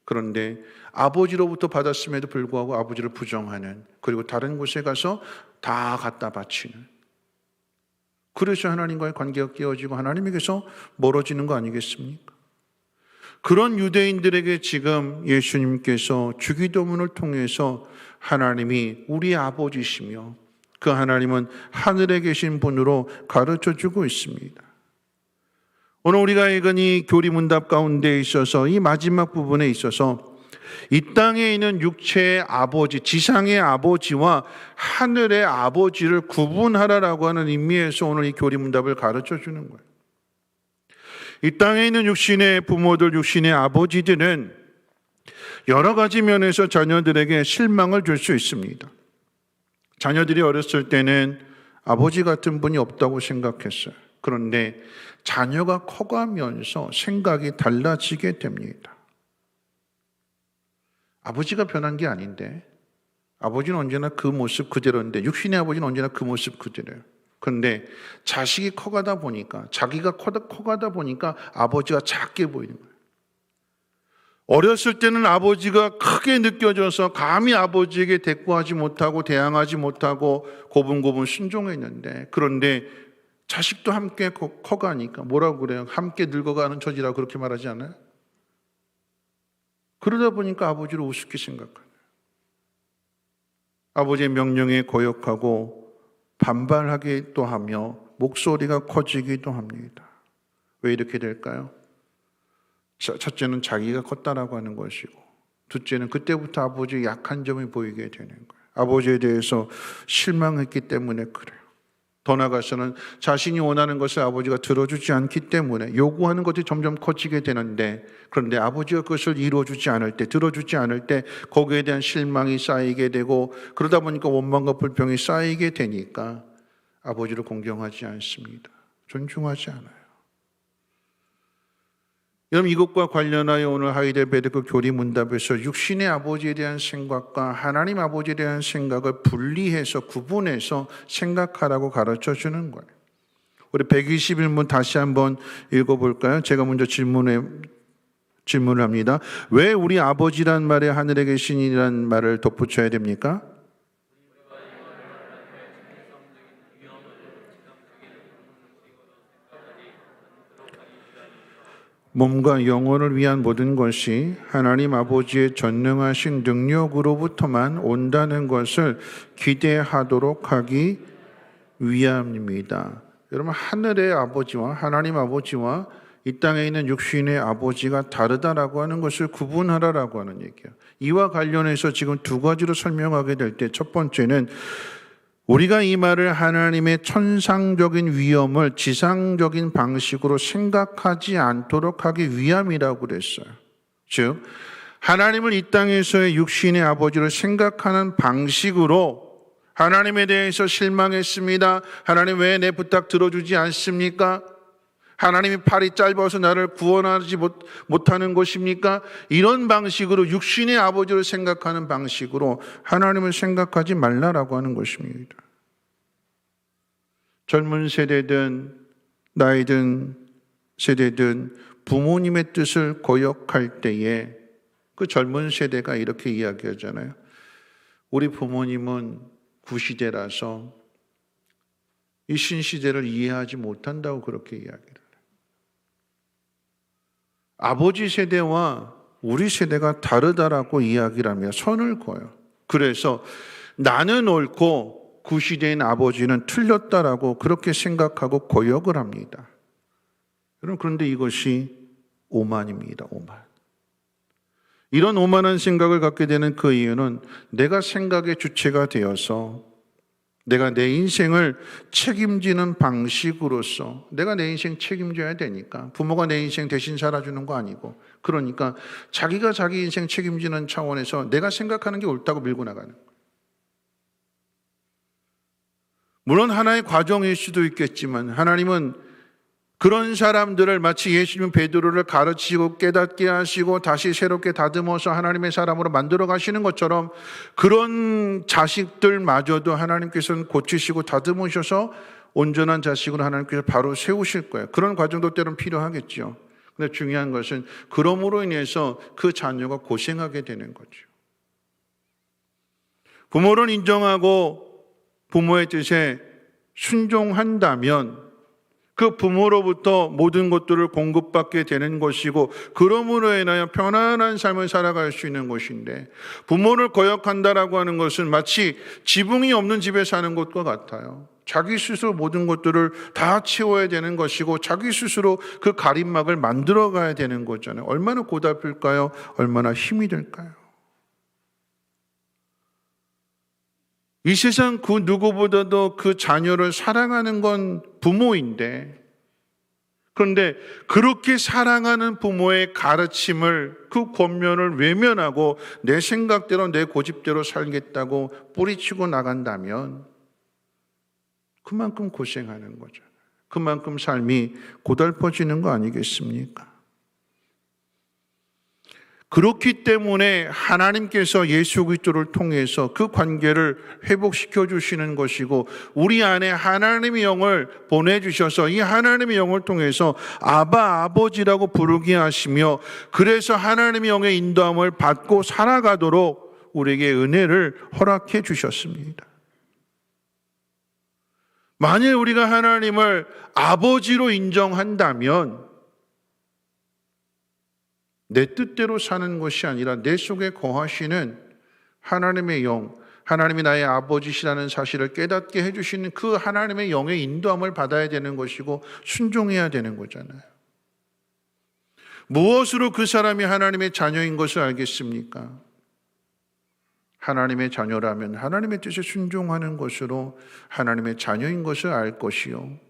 그런데 아버지로부터 받았음에도 불구하고 아버지를 부정하는, 그리고 다른 곳에 가서 다 갖다 바치는, 그래서 하나님과의 관계가 깨어지고 하나님에게서 멀어지는 거 아니겠습니까? 그런 유대인들에게 지금 예수님께서 주기도문을 통해서 하나님이 우리 아버지시며 그 하나님은 하늘에 계신 분으로 가르쳐주고 있습니다. 오늘 우리가 읽은 이 교리문답 가운데 있어서 이 마지막 부분에 있어서 이 땅에 있는 육체의 아버지, 지상의 아버지와 하늘의 아버지를 구분하라라고 하는 의미에서 오늘 이 교리문답을 가르쳐 주는 거예요. 이 땅에 있는 육신의 부모들, 육신의 아버지들은 여러 가지 면에서 자녀들에게 실망을 줄 수 있습니다. 자녀들이 어렸을 때는 아버지 같은 분이 없다고 생각했어요. 그런데 자녀가 커가면서 생각이 달라지게 됩니다. 아버지가 변한 게 아닌데, 아버지는 언제나 그 모습 그대로인데, 육신의 아버지는 언제나 그 모습 그대로예요. 그런데 자식이 커가다 보니까, 자기가 커가다 보니까 아버지가 작게 보이는 거예요. 어렸을 때는 아버지가 크게 느껴져서 감히 아버지에게 대꾸하지 못하고 대항하지 못하고 고분고분 순종했는데, 그런데 자식도 함께 커가니까 뭐라고 그래요? 함께 늙어가는 처지라고 그렇게 말하지 않아요? 그러다 보니까 아버지를 우습게 생각하네요. 아버지의 명령에 거역하고 반발하기도 하며 목소리가 커지기도 합니다. 왜 이렇게 될까요? 첫째는 자기가 컸다라고 하는 것이고, 둘째는 그때부터 아버지의 약한 점이 보이게 되는 거예요. 아버지에 대해서 실망했기 때문에 그래요. 더 나아가서는 자신이 원하는 것을 아버지가 들어주지 않기 때문에 요구하는 것이 점점 커지게 되는데, 그런데 아버지가 그것을 이루어주지 않을 때, 들어주지 않을 때 거기에 대한 실망이 쌓이게 되고, 그러다 보니까 원망과 불평이 쌓이게 되니까 아버지를 공경하지 않습니다. 존중하지 않아요. 여러분, 이것과 관련하여 오늘 하이델베르크 교리문답에서 육신의 아버지에 대한 생각과 하나님 아버지에 대한 생각을 분리해서 구분해서 생각하라고 가르쳐 주는 거예요. 우리 121문 다시 한번 읽어볼까요? 제가 먼저 질문을 합니다. 왜 우리 아버지란 말에 하늘에 계신이란 말을 덧붙여야 됩니까? 몸과 영혼을 위한 모든 것이 하나님 아버지의 전능하신 능력으로부터만 온다는 것을 기대하도록 하기 위함입니다. 여러분, 하늘의 아버지와 하나님 아버지와 이 땅에 있는 육신의 아버지가 다르다라고 하는 것을 구분하라라고 하는 얘기예요. 이와 관련해서 지금 두 가지로 설명하게 될 때, 첫 번째는 우리가 이 말을 하나님의 천상적인 위엄을 지상적인 방식으로 생각하지 않도록 하기 위함이라고 그랬어요. 즉, 하나님을 이 땅에서의 육신의 아버지를 생각하는 방식으로 하나님에 대해서 실망했습니다. 하나님 왜 내 부탁 들어주지 않습니까? 하나님이 팔이 짧아서 나를 구원하지 못하는 것입니까? 이런 방식으로 육신의 아버지를 생각하는 방식으로 하나님을 생각하지 말라라고 하는 것입니다. 젊은 세대든 나이 든 세대든 부모님의 뜻을 거역할 때에 그 젊은 세대가 이렇게 이야기하잖아요. 우리 부모님은 구시대라서 이 신시대를 이해하지 못한다고 그렇게 이야기를 해요. 아버지 세대와 우리 세대가 다르다라고 이야기를 하며 선을 그어요. 그래서 나는 옳고 구시대인 아버지는 틀렸다라고 그렇게 생각하고 고역을 합니다. 여러분, 그런데 이것이 오만입니다. 오만. 이런 오만한 생각을 갖게 되는 그 이유는 내가 생각의 주체가 되어서 내가 내 인생을 책임지는 방식으로서 내가 내 인생 책임져야 되니까, 부모가 내 인생 대신 살아주는 거 아니고, 그러니까 자기가 자기 인생 책임지는 차원에서 내가 생각하는 게 옳다고 밀고 나가는 거예요. 물론 하나의 과정일 수도 있겠지만 하나님은 그런 사람들을 마치 예수님 베드로를 가르치고 깨닫게 하시고 다시 새롭게 다듬어서 하나님의 사람으로 만들어 가시는 것처럼 그런 자식들마저도 하나님께서는 고치시고 다듬으셔서 온전한 자식으로 하나님께서 바로 세우실 거예요. 그런 과정도 때로는 필요하겠죠. 근데 중요한 것은 그럼으로 인해서 그 자녀가 고생하게 되는 거죠. 부모를 인정하고 부모의 뜻에 순종한다면 그 부모로부터 모든 것들을 공급받게 되는 것이고, 그러므로 인하여 편안한 삶을 살아갈 수 있는 것인데, 부모를 거역한다라고 하는 것은 마치 지붕이 없는 집에 사는 것과 같아요. 자기 스스로 모든 것들을 다 채워야 되는 것이고 자기 스스로 그 가림막을 만들어 가야 되는 거잖아요. 얼마나 고달플까요? 얼마나 힘이 들까요? 이 세상 그 누구보다도 그 자녀를 사랑하는 건 부모인데, 그런데 그렇게 사랑하는 부모의 가르침을, 그 권면을 외면하고 내 생각대로 내 고집대로 살겠다고 뿌리치고 나간다면 그만큼 고생하는 거잖아요. 그만큼 삶이 고달퍼지는 거 아니겠습니까? 그렇기 때문에 하나님께서 예수 그리스도를 통해서 그 관계를 회복시켜 주시는 것이고, 우리 안에 하나님의 영을 보내주셔서 이 하나님의 영을 통해서 아바 아버지라고 부르게 하시며, 그래서 하나님의 영의 인도함을 받고 살아가도록 우리에게 은혜를 허락해 주셨습니다. 만일 우리가 하나님을 아버지로 인정한다면 내 뜻대로 사는 것이 아니라 내 속에 거하시는 하나님의 영, 하나님이 나의 아버지시라는 사실을 깨닫게 해주시는 그 하나님의 영의 인도함을 받아야 되는 것이고 순종해야 되는 거잖아요. 무엇으로 그 사람이 하나님의 자녀인 것을 알겠습니까? 하나님의 자녀라면 하나님의 뜻에 순종하는 것으로 하나님의 자녀인 것을 알 것이요,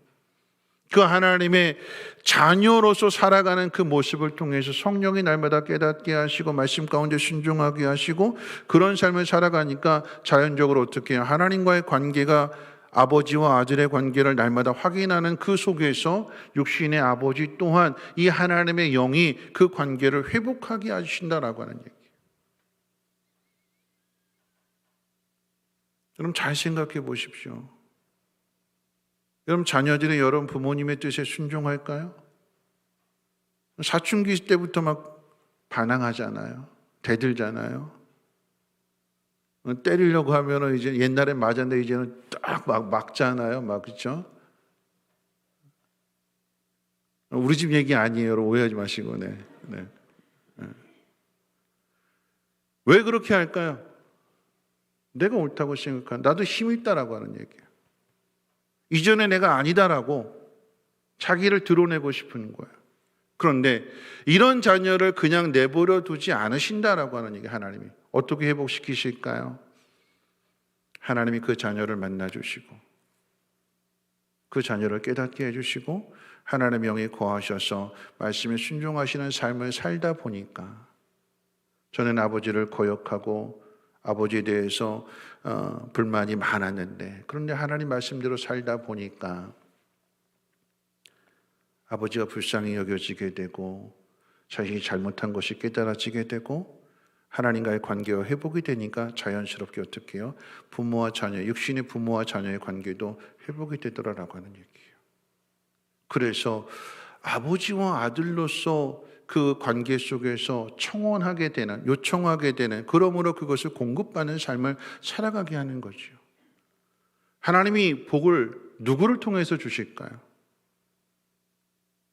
그 하나님의 자녀로서 살아가는 그 모습을 통해서 성령이 날마다 깨닫게 하시고 말씀 가운데 순종하게 하시고, 그런 삶을 살아가니까 자연적으로 어떻게 해요? 하나님과의 관계가 아버지와 아들의 관계를 날마다 확인하는 그 속에서 육신의 아버지 또한 이 하나님의 영이 그 관계를 회복하게 하신다라고 하는 얘기예요. 여러분 잘 생각해 보십시오. 여러분 자녀들이 여러분 부모님의 뜻에 순종할까요? 사춘기 때부터 막 반항하잖아요. 대들잖아요. 때리려고 하면은 이제 옛날에 맞았는데 이제는 딱 막 막잖아요. 막 그렇죠? 우리 집 얘기 아니에요. 여러분 오해하지 마시고. 네. 왜 그렇게 할까요? 내가 옳다고 생각한, 나도 힘이 있다라고 하는 얘기예요. 이전에 내가 아니다라고 자기를 드러내고 싶은 거예요. 그런데 이런 자녀를 그냥 내버려 두지 않으신다라고 하는 얘기, 하나님이 어떻게 회복시키실까요? 하나님이 그 자녀를 만나주시고 그 자녀를 깨닫게 해주시고 하나님의 영이 거하셔서 말씀에 순종하시는 삶을 살다 보니까, 저는 아버지를 거역하고 아버지에 대해서 불만이 많았는데, 그런데 하나님 말씀대로 살다 보니까 아버지가 불쌍히 여겨지게 되고 자신이 잘못한 것이 깨달아지게 되고 하나님과의 관계가 회복이 되니까 자연스럽게 어떻게 해요? 부모와 자녀, 육신의 부모와 자녀의 관계도 회복이 되더라라고 하는 얘기예요. 그래서 아버지와 아들로서 그 관계 속에서 청원하게 되는, 요청하게 되는, 그러므로 그것을 공급받는 삶을 살아가게 하는 거죠. 하나님이 복을 누구를 통해서 주실까요?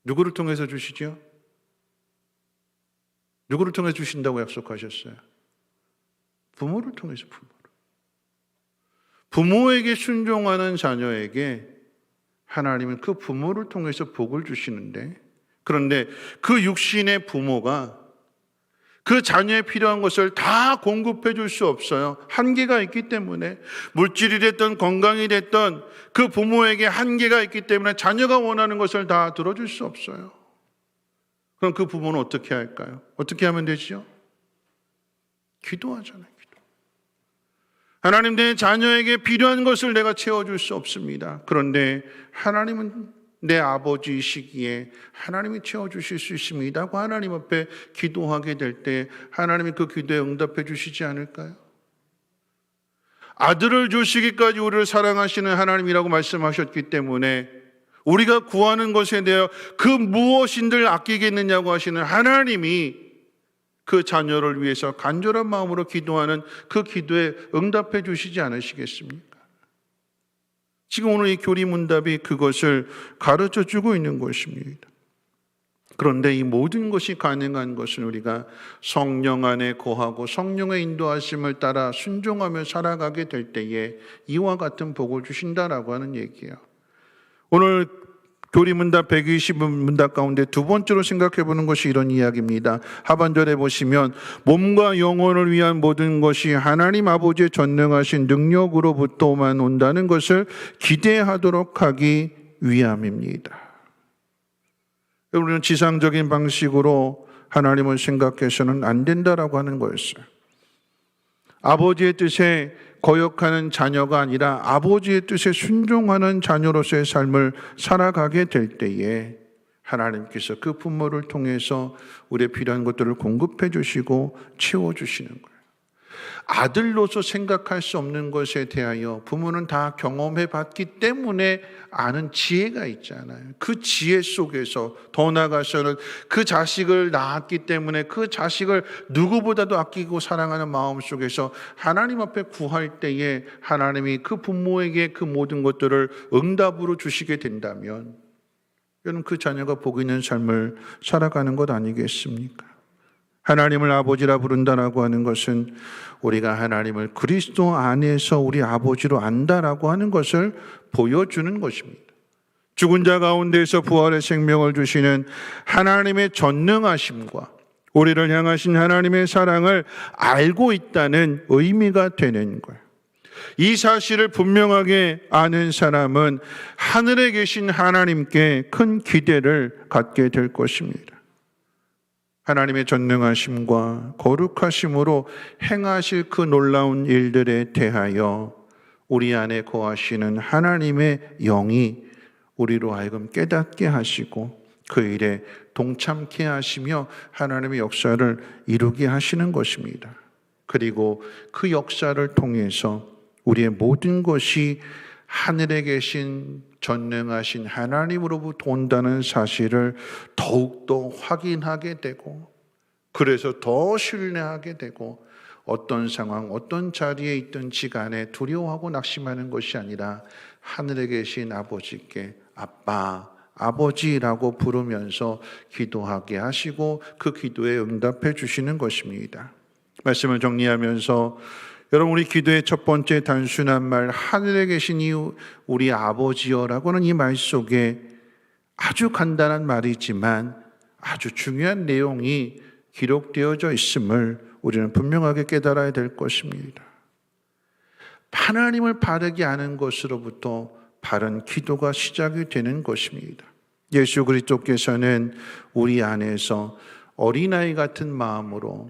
누구를 통해서 주시죠? 누구를 통해서 주신다고 약속하셨어요? 부모를 통해서, 부모에게 순종하는 자녀에게 하나님은 그 부모를 통해서 복을 주시는데, 그런데 그 육신의 부모가 그 자녀에 필요한 것을 다 공급해 줄 수 없어요. 한계가 있기 때문에. 물질이 됐든 건강이 됐든 그 부모에게 한계가 있기 때문에 자녀가 원하는 것을 다 들어줄 수 없어요. 그럼 그 부모는 어떻게 할까요? 어떻게 하면 되죠? 기도하잖아요. 하나님, 내 자녀에게 필요한 것을 내가 채워줄 수 없습니다. 그런데 하나님은 내 아버지이시기에 하나님이 채워주실 수 있습니다 하고 하나님 앞에 기도하게 될 때 하나님이 그 기도에 응답해 주시지 않을까요? 아들을 주시기까지 우리를 사랑하시는 하나님이라고 말씀하셨기 때문에 우리가 구하는 것에 대하여 그 무엇인들 아끼겠느냐고 하시는 하나님이 그 자녀를 위해서 간절한 마음으로 기도하는 그 기도에 응답해 주시지 않으시겠습니까? 지금 오늘 이 교리문답이 그것을 가르쳐 주고 있는 것입니다. 그런데 이 모든 것이 가능한 것은 우리가 성령 안에 거하고 성령의 인도하심을 따라 순종하며 살아가게 될 때에 이와 같은 복을 주신다라고 하는 얘기예요. 오늘 교리문답 120문답 가운데 두 번째로 생각해 보는 것이 이런 이야기입니다. 하반절에 보시면 몸과 영혼을 위한 모든 것이 하나님 아버지의 전능하신 능력으로부터만 온다는 것을 기대하도록 하기 위함입니다. 우리는 지상적인 방식으로 하나님을 생각해서는 안 된다라고 하는 거였어요. 아버지의 뜻에 거역하는 자녀가 아니라 아버지의 뜻에 순종하는 자녀로서의 삶을 살아가게 될 때에 하나님께서 그 부모를 통해서 우리의 필요한 것들을 공급해 주시고 채워주시는 거예요. 아들로서 생각할 수 없는 것에 대하여 부모는 다 경험해 봤기 때문에 아는 지혜가 있잖아요. 그 지혜 속에서 더 나아가서는 그 자식을 낳았기 때문에 그 자식을 누구보다도 아끼고 사랑하는 마음 속에서 하나님 앞에 구할 때에 하나님이 그 부모에게 그 모든 것들을 응답으로 주시게 된다면 여러분, 그 자녀가 복 있는 삶을 살아가는 것 아니겠습니까? 하나님을 아버지라 부른다라고 하는 것은 우리가 하나님을 그리스도 안에서 우리 아버지로 안다라고 하는 것을 보여주는 것입니다. 죽은 자 가운데서 부활의 생명을 주시는 하나님의 전능하심과 우리를 향하신 하나님의 사랑을 알고 있다는 의미가 되는 거예요. 이 사실을 분명하게 아는 사람은 하늘에 계신 하나님께 큰 기대를 갖게 될 것입니다. 하나님의 전능하심과 거룩하심으로 행하실 그 놀라운 일들에 대하여 우리 안에 거하시는 하나님의 영이 우리로 하여금 깨닫게 하시고 그 일에 동참케 하시며 하나님의 역사를 이루게 하시는 것입니다. 그리고 그 역사를 통해서 우리의 모든 것이 하늘에 계신 전능하신 하나님으로부터 온다는 사실을 더욱더 확인하게 되고 그래서 더 신뢰하게 되고 어떤 상황, 어떤 자리에 있든지 간에 두려워하고 낙심하는 것이 아니라 하늘에 계신 아버지께 아빠, 아버지라고 부르면서 기도하게 하시고 그 기도에 응답해 주시는 것입니다. 말씀을 정리하면서 여러분, 우리 기도의 첫 번째 단순한 말 하늘에 계신 우리 아버지여라고는 이 말 속에 아주 간단한 말이지만 아주 중요한 내용이 기록되어져 있음을 우리는 분명하게 깨달아야 될 것입니다. 하나님을 바르게 아는 것으로부터 바른 기도가 시작이 되는 것입니다. 예수 그리스도께서는 우리 안에서 어린아이 같은 마음으로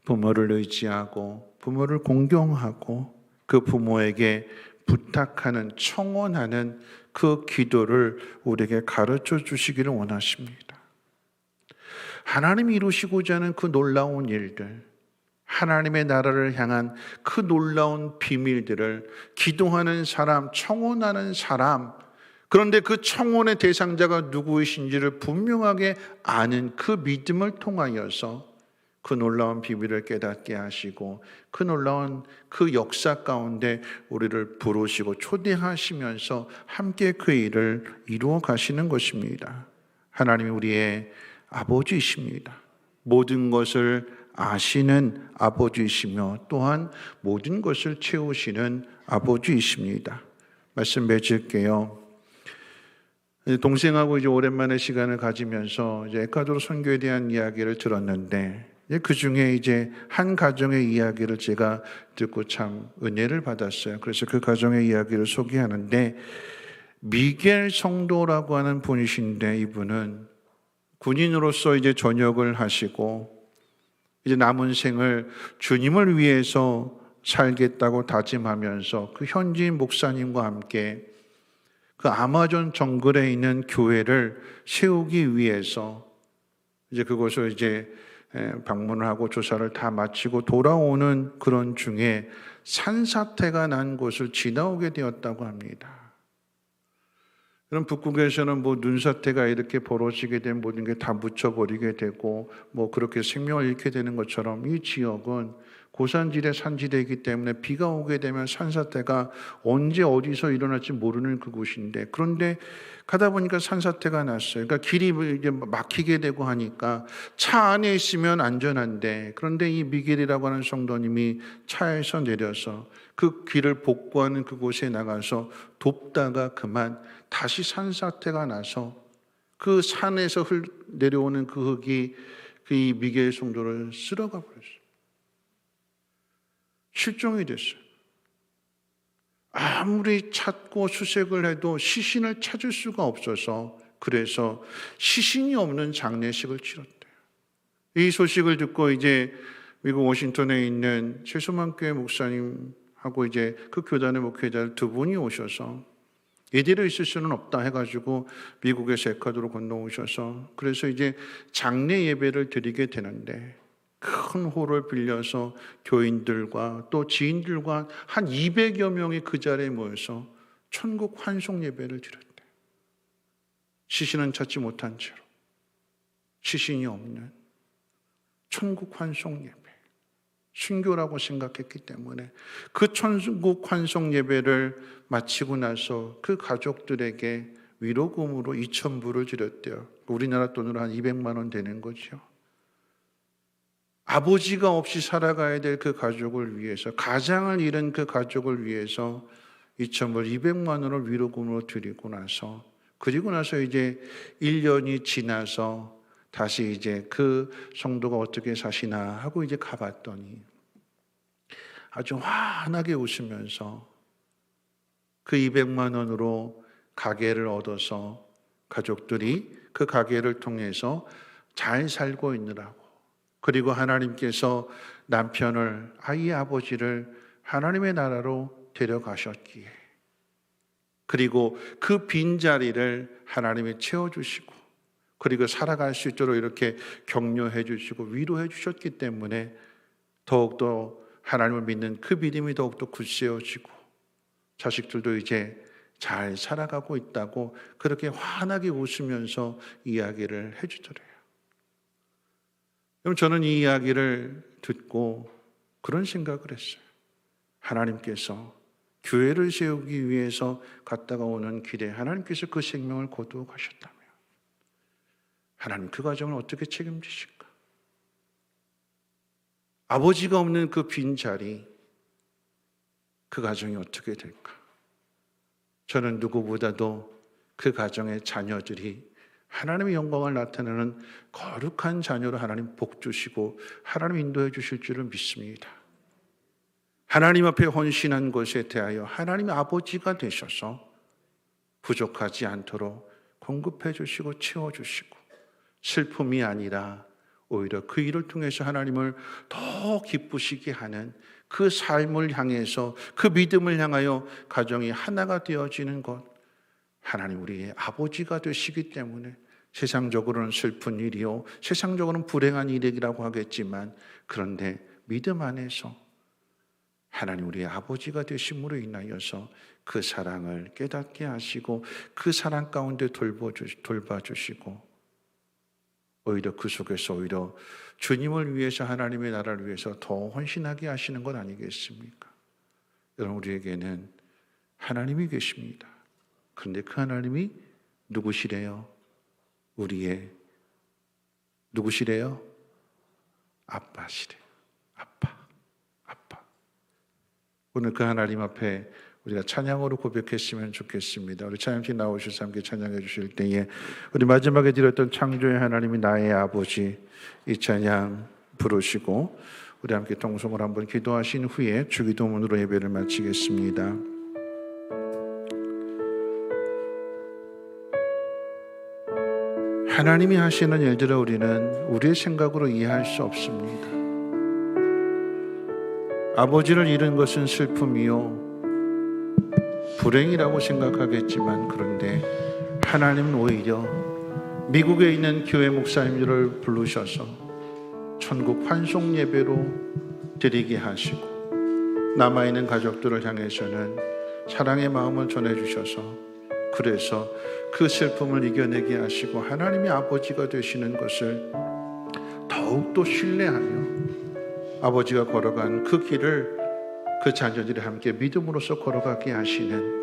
부모를 의지하고 부모를 공경하고 그 부모에게 부탁하는, 청원하는 그 기도를 우리에게 가르쳐 주시기를 원하십니다. 하나님이 이루시고자 하는 그 놀라운 일들, 하나님의 나라를 향한 그 놀라운 비밀들을 기도하는 사람, 청원하는 사람, 그런데 그 청혼의 대상자가 누구이신지를 분명하게 아는 그 믿음을 통하여서 그 놀라운 비밀을 깨닫게 하시고 그 놀라운 그 역사 가운데 우리를 부르시고 초대하시면서 함께 그 일을 이루어 가시는 것입니다. 하나님이 우리의 아버지이십니다. 모든 것을 아시는 아버지이시며 또한 모든 것을 채우시는 아버지이십니다. 말씀 맺을게요. 동생하고 이제 오랜만에 시간을 가지면서 이제 에콰도르 선교에 대한 이야기를 들었는데 그 중에 이제 한 가정의 이야기를 제가 듣고 참 은혜를 받았어요. 그래서 그 가정의 이야기를 소개하는데 미겔 성도라고 하는 분이신데 이분은 군인으로서 이제 전역을 하시고 이제 남은 생을 주님을 위해서 살겠다고 다짐하면서 그 현지인 목사님과 함께 그 아마존 정글에 있는 교회를 세우기 위해서 이제 그곳을 이제 방문을 하고 조사를 다 마치고 돌아오는 그런 중에 산사태가 난 곳을 지나오게 되었다고 합니다. 그럼 북극에서는 뭐 눈사태가 이렇게 벌어지게 되면 모든 게 다 묻혀버리게 되고 뭐 그렇게 생명을 잃게 되는 것처럼 이 지역은 고산지대 산지대이기 때문에 비가 오게 되면 산사태가 언제 어디서 일어날지 모르는 그곳인데 그런데 가다 보니까 산사태가 났어요. 그러니까 길이 이제 막히게 되고 하니까 차 안에 있으면 안전한데 그런데 이 미겔이라고 하는 성도님이 차에서 내려서 그 길을 복구하는 그곳에 나가서 돕다가 그만 다시 산사태가 나서 그 산에서 내려오는 그 흙이 이 미겔 성도를 쓸어가 버렸어요. 실종이 됐어요. 아무리 찾고 수색을 해도 시신을 찾을 수가 없어서 그래서 시신이 없는 장례식을 치렀대요. 이 소식을 듣고 이제 미국 워싱턴에 있는 최소만 교회 목사님하고 이제 그 교단의 목회자 두 분이 오셔서 이대로 있을 수는 없다 해가지고 미국에서 에콰도르 건너오셔서 그래서 이제 장례 예배를 드리게 되는데 큰 홀을 빌려서 교인들과 또 지인들과 한 200여 명이 그 자리에 모여서 천국 환송 예배를 드렸대. 시신은 찾지 못한 채로 시신이 없는 천국 환송 예배. 순교라고 생각했기 때문에 그 천국 환송 예배를 마치고 나서 그 가족들에게 위로금으로 2,000불을 드렸대요. 우리나라 돈으로 한 200만 원 되는 거죠. 아버지가 없이 살아가야 될 그 가족을 위해서 가장을 잃은 그 가족을 위해서 2,000불 200만 원을 위로금으로 드리고 나서 그리고 나서 이제 1년이 지나서 다시 이제 그 성도가 어떻게 사시나 하고 이제 가봤더니 아주 환하게 웃으면서 그 200만 원으로 가게를 얻어서 가족들이 그 가게를 통해서 잘 살고 있느라고 그리고 하나님께서 남편을 아이의 아버지를 하나님의 나라로 데려가셨기에 그리고 그 빈자리를 하나님이 채워주시고 그리고 살아갈 수 있도록 이렇게 격려해 주시고 위로해 주셨기 때문에 더욱더 하나님을 믿는 그 믿음이 더욱더 굳세어지고 자식들도 이제 잘 살아가고 있다고 그렇게 환하게 웃으면서 이야기를 해 주더래요. 그럼 저는 이 이야기를 듣고 그런 생각을 했어요. 하나님께서 교회를 세우기 위해서 갔다가 오는 길에 하나님께서 그 생명을 거두어 가셨다면 하나님 그 가정을 어떻게 책임지실까? 아버지가 없는 그 빈자리 그 가정이 어떻게 될까? 저는 누구보다도 그 가정의 자녀들이 하나님의 영광을 나타내는 거룩한 자녀로 하나님 복 주시고 하나님 인도해 주실 줄을 믿습니다. 하나님 앞에 헌신한 것에 대하여 하나님의 아버지가 되셔서 부족하지 않도록 공급해 주시고 채워 주시고 슬픔이 아니라 오히려 그 일을 통해서 하나님을 더 기쁘시게 하는 그 삶을 향해서 그 믿음을 향하여 가정이 하나가 되어지는 것 하나님 우리의 아버지가 되시기 때문에 세상적으로는 슬픈 일이요 세상적으로는 불행한 일이라고 하겠지만 그런데 믿음 안에서 하나님 우리의 아버지가 되심으로 인하여서 그 사랑을 깨닫게 하시고 그 사랑 가운데 돌봐주시고 오히려 그 속에서 오히려 주님을 위해서 하나님의 나라를 위해서 더 헌신하게 하시는 것 아니겠습니까? 여러분 우리에게는 하나님이 계십니다. 그런데 그 하나님이 누구시래요? 우리의 누구시래요? 아빠시래요. 아빠. 오늘 그 하나님 앞에 우리가 찬양으로 고백했으면 좋겠습니다. 우리 찬양팀 나오셔서 함께 찬양해 주실 때에 우리 마지막에 드렸던 창조의 하나님이 나의 아버지 이 찬양 부르시고 우리 함께 통성을 한번 기도하신 후에 주기도문으로 예배를 마치겠습니다. 하나님이 하시는 일들을 우리는 우리의 생각으로 이해할 수 없습니다. 아버지를 잃은 것은 슬픔이요 불행이라고 생각하겠지만 그런데 하나님은 오히려 미국에 있는 교회 목사님들을 부르셔서 천국 환송 예배로 드리게 하시고 남아있는 가족들을 향해서는 사랑의 마음을 전해주셔서 그래서 그 슬픔을 이겨내게 하시고 하나님이 아버지가 되시는 것을 더욱더 신뢰하며 아버지가 걸어간 그 길을 그 자녀들이 함께 믿음으로써 걸어가게 하시는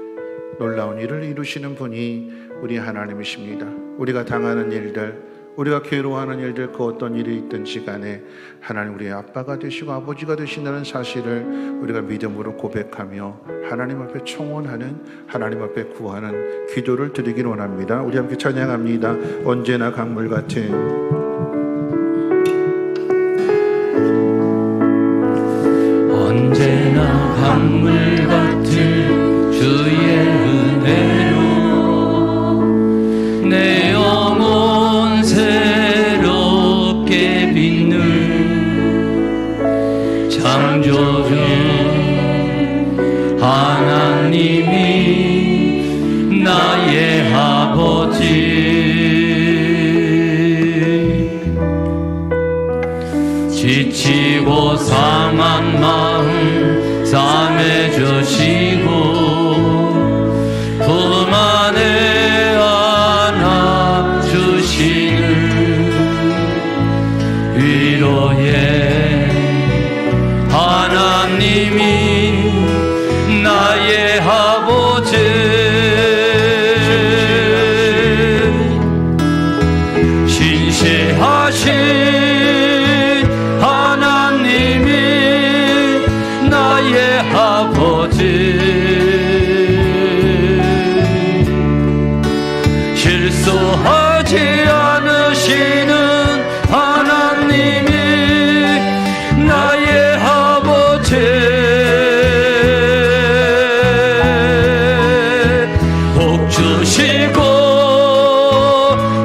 놀라운 일을 이루시는 분이 우리 하나님이십니다. 우리가 당하는 일들, 우리가 괴로워하는 일들, 그 어떤 일이 있든지 간에 하나님 우리의 아빠가 되시고 아버지가 되신다는 사실을 우리가 믿음으로 고백하며 하나님 앞에 청원하는, 하나님 앞에 구하는 기도를 드리길 원합니다. 우리 함께 찬양합니다. 언제나 강물 같은 언제나 강물 같은 주의 은혜로 내 영혼 새롭게 빛는 창조주 하나님이 나의 아버지 지치고 상한 마음 싸매주시고 품 안에 안아주시는 위로의 하나님이 나의 아버지 신실하신 아버지 실수하지 않으시는 하나님이 나의 아버지 복 주시고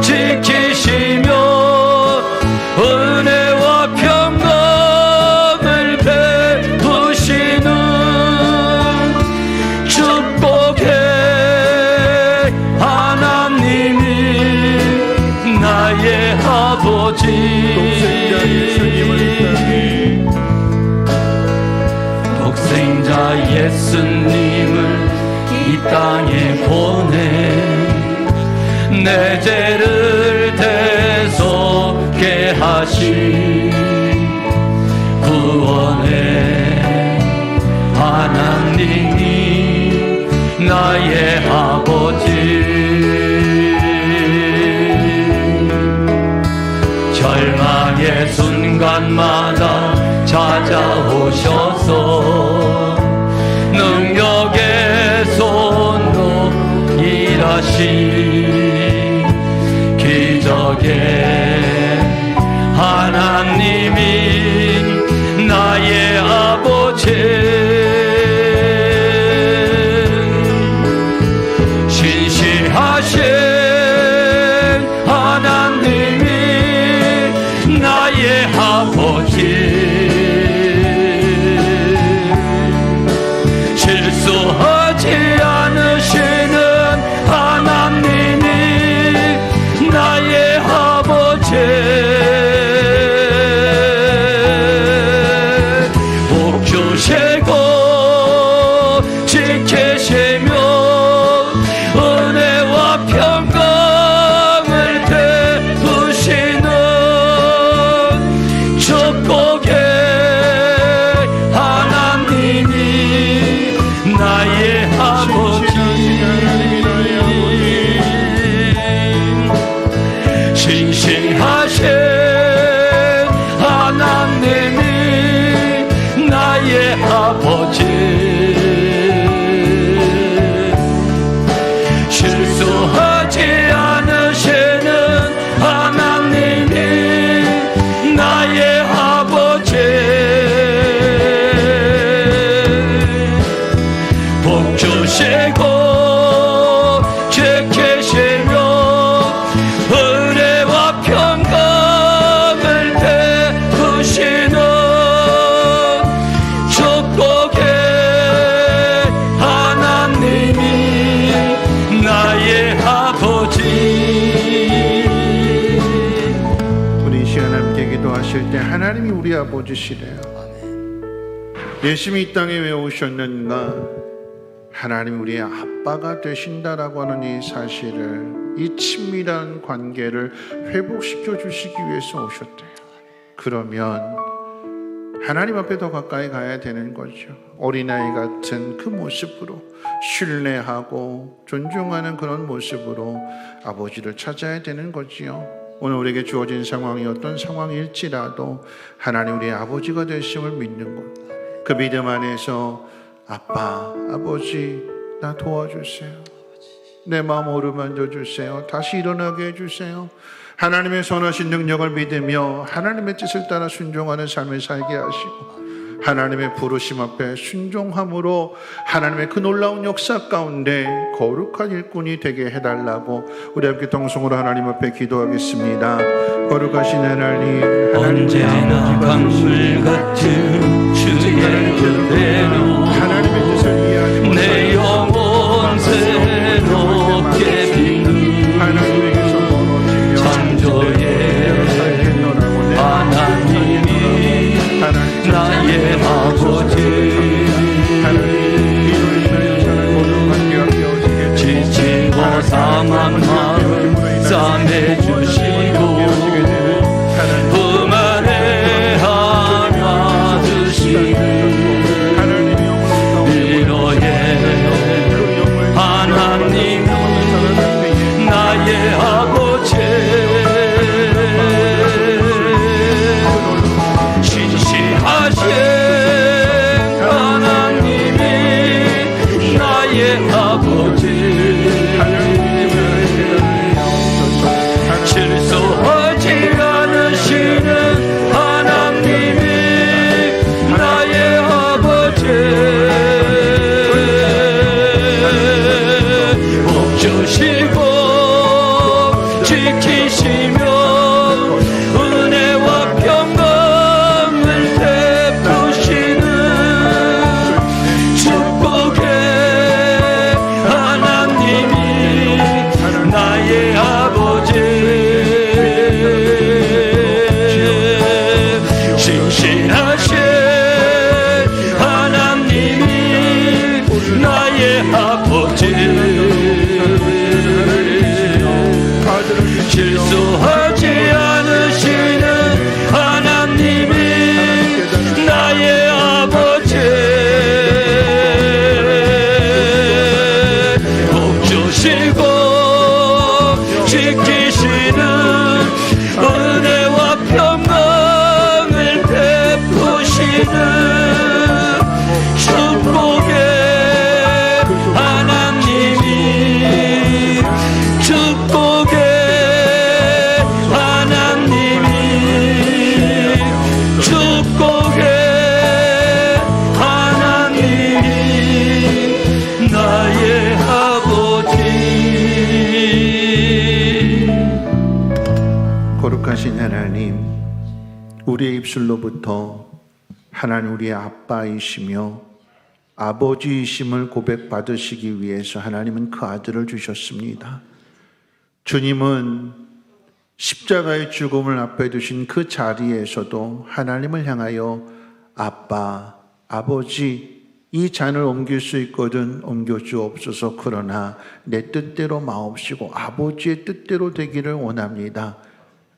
지키시며 은혜와 평강을 베푸시는 축복의 하나님이 나의 아버지 독생자 예수님을 이 땅에 보내 내 죄를 대속케 하신 구원의 하나님이 나의 아버지 절망의 순간마다 찾아오셔서 능력의 손으로 일하신 기적의 하나님이 나의 아버지 신실하신 하나님이 나의 아버지 실수하지 않으시는 하나님이 나의 아버지 복 주시고 아버지 실수하지 않으시는 하나님이 나의 아버지 복 주시고 지키시며 은혜와 평강을 베푸시는 축복의 하나님이 나의 아버지. 우리 이 시간 함께 기도하실 때 하나님이 우리 아버지시래요. 예수님이 이 땅에 왜 오셨는가? 하나님이 우리의 아빠가 되신다라고 하는 이 사실을, 이 친밀한 관계를 회복시켜 주시기 위해서 오셨대요. 그러면 하나님 앞에 더 가까이 가야 되는 거죠. 어린아이 같은 그 모습으로 신뢰하고 존중하는 그런 모습으로 아버지를 찾아야 되는 거지요. 오늘 우리에게 주어진 상황이 어떤 상황일지라도 하나님 우리의 아버지가 되심을 믿는 것, 그 믿음 안에서 아빠, 아버지 나 도와주세요. 내 마음 어루만져 주세요. 다시 일어나게 해주세요. 하나님의 선하신 능력을 믿으며 하나님의 뜻을 따라 순종하는 삶을 살게 하시고, 하나님의 부르심 앞에 순종함으로 하나님의 그 놀라운 역사 가운데 거룩한 일꾼이 되게 해달라고 우리 함께 동성으로 하나님 앞에 기도하겠습니다. 거룩하신 하나님, 언제나 강물 같은 주의 은혜로 하나님의 뜻을 이해하는 내 영혼 새롭게 빛는 하나님에게서 멀어지며 창조의 하나님이 나의 아버지 지치고 상한 마음 싸매주시고 품안에 안아주시고 위로의 하나님 나의 아버지 신실하신 하나님이 나의 아버지 실수하지 않으시는 하나님이 나의 아버지 복 주시고 지키시며 은혜와 평강을 베푸시는 축복의 하나님이 나의 아버지 신실하신 하나님이 나의 아버지 실수하지 않으시는 하나님이 나의 아버지 복 주시고 지키시는 은혜와 평강을 베푸시는 축복의 하나님이 축복의 하나님이 축복의 하나님이 나의 아버지. 거룩하신 하나님, 우리의 입술로부터 하나님 우리의 아빠이시며 아버지이심을 고백받으시기 위해서 하나님은 그 아들을 주셨습니다. 주님은 십자가의 죽음을 앞에 두신 그 자리에서도 하나님을 향하여 아빠, 아버지, 이 잔을 옮길 수 있거든 옮겨주옵소서. 그러나 내 뜻대로 마옵시고 아버지의 뜻대로 되기를 원합니다.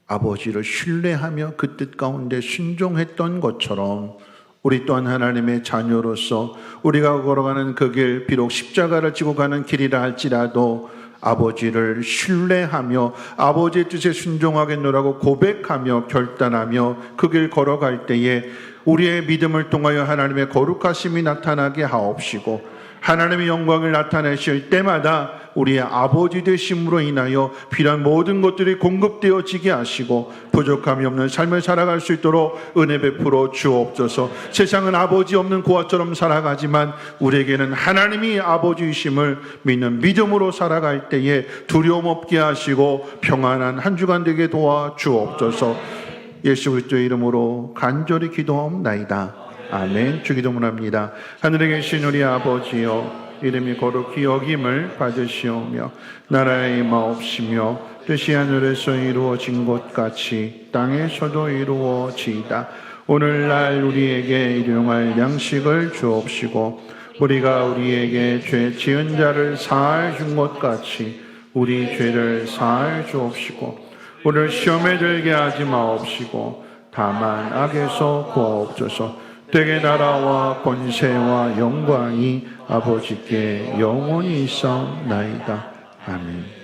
아버지를 신뢰하며 그 뜻 가운데 순종했던 것처럼 우리 또한 하나님의 자녀로서 우리가 걸어가는 그 길, 비록 십자가를 지고 가는 길이라 할지라도 아버지를 신뢰하며 아버지의 뜻에 순종하겠노라고 고백하며 결단하며 그 길 걸어갈 때에 우리의 믿음을 통하여 하나님의 거룩하심이 나타나게 하옵시고 하나님의 영광을 나타내실 때마다 우리의 아버지 되심으로 인하여 필요한 모든 것들이 공급되어지게 하시고 부족함이 없는 삶을 살아갈 수 있도록 은혜 베풀어 주옵소서. 세상은 아버지 없는 고아처럼 살아가지만 우리에게는 하나님이 아버지이심을 믿는 믿음으로 살아갈 때에 두려움 없게 하시고 평안한 한 주간 되게 도와 주옵소서. 예수 그리스도의 이름으로 간절히 기도하옵나이다. 아멘. 주기도문합니다. 하늘에 계신 우리 아버지여, 이름이 거룩히 여김을 받으시오며 나라의 임하옵시며 뜻이 하늘에서 이루어진 것 같이 땅에서도 이루어지이다. 오늘날 우리에게 일용할 양식을 주옵시고 우리가 우리에게 죄 지은 자를 사하여 준 것 같이 우리 죄를 사하여 주옵시고 우리를 시험에 들게 하지 마옵시고 다만 악에서 구하옵소서. 되게 나라와 권세와 영광이 아버지께 영원히 있사옵나이다. 아멘.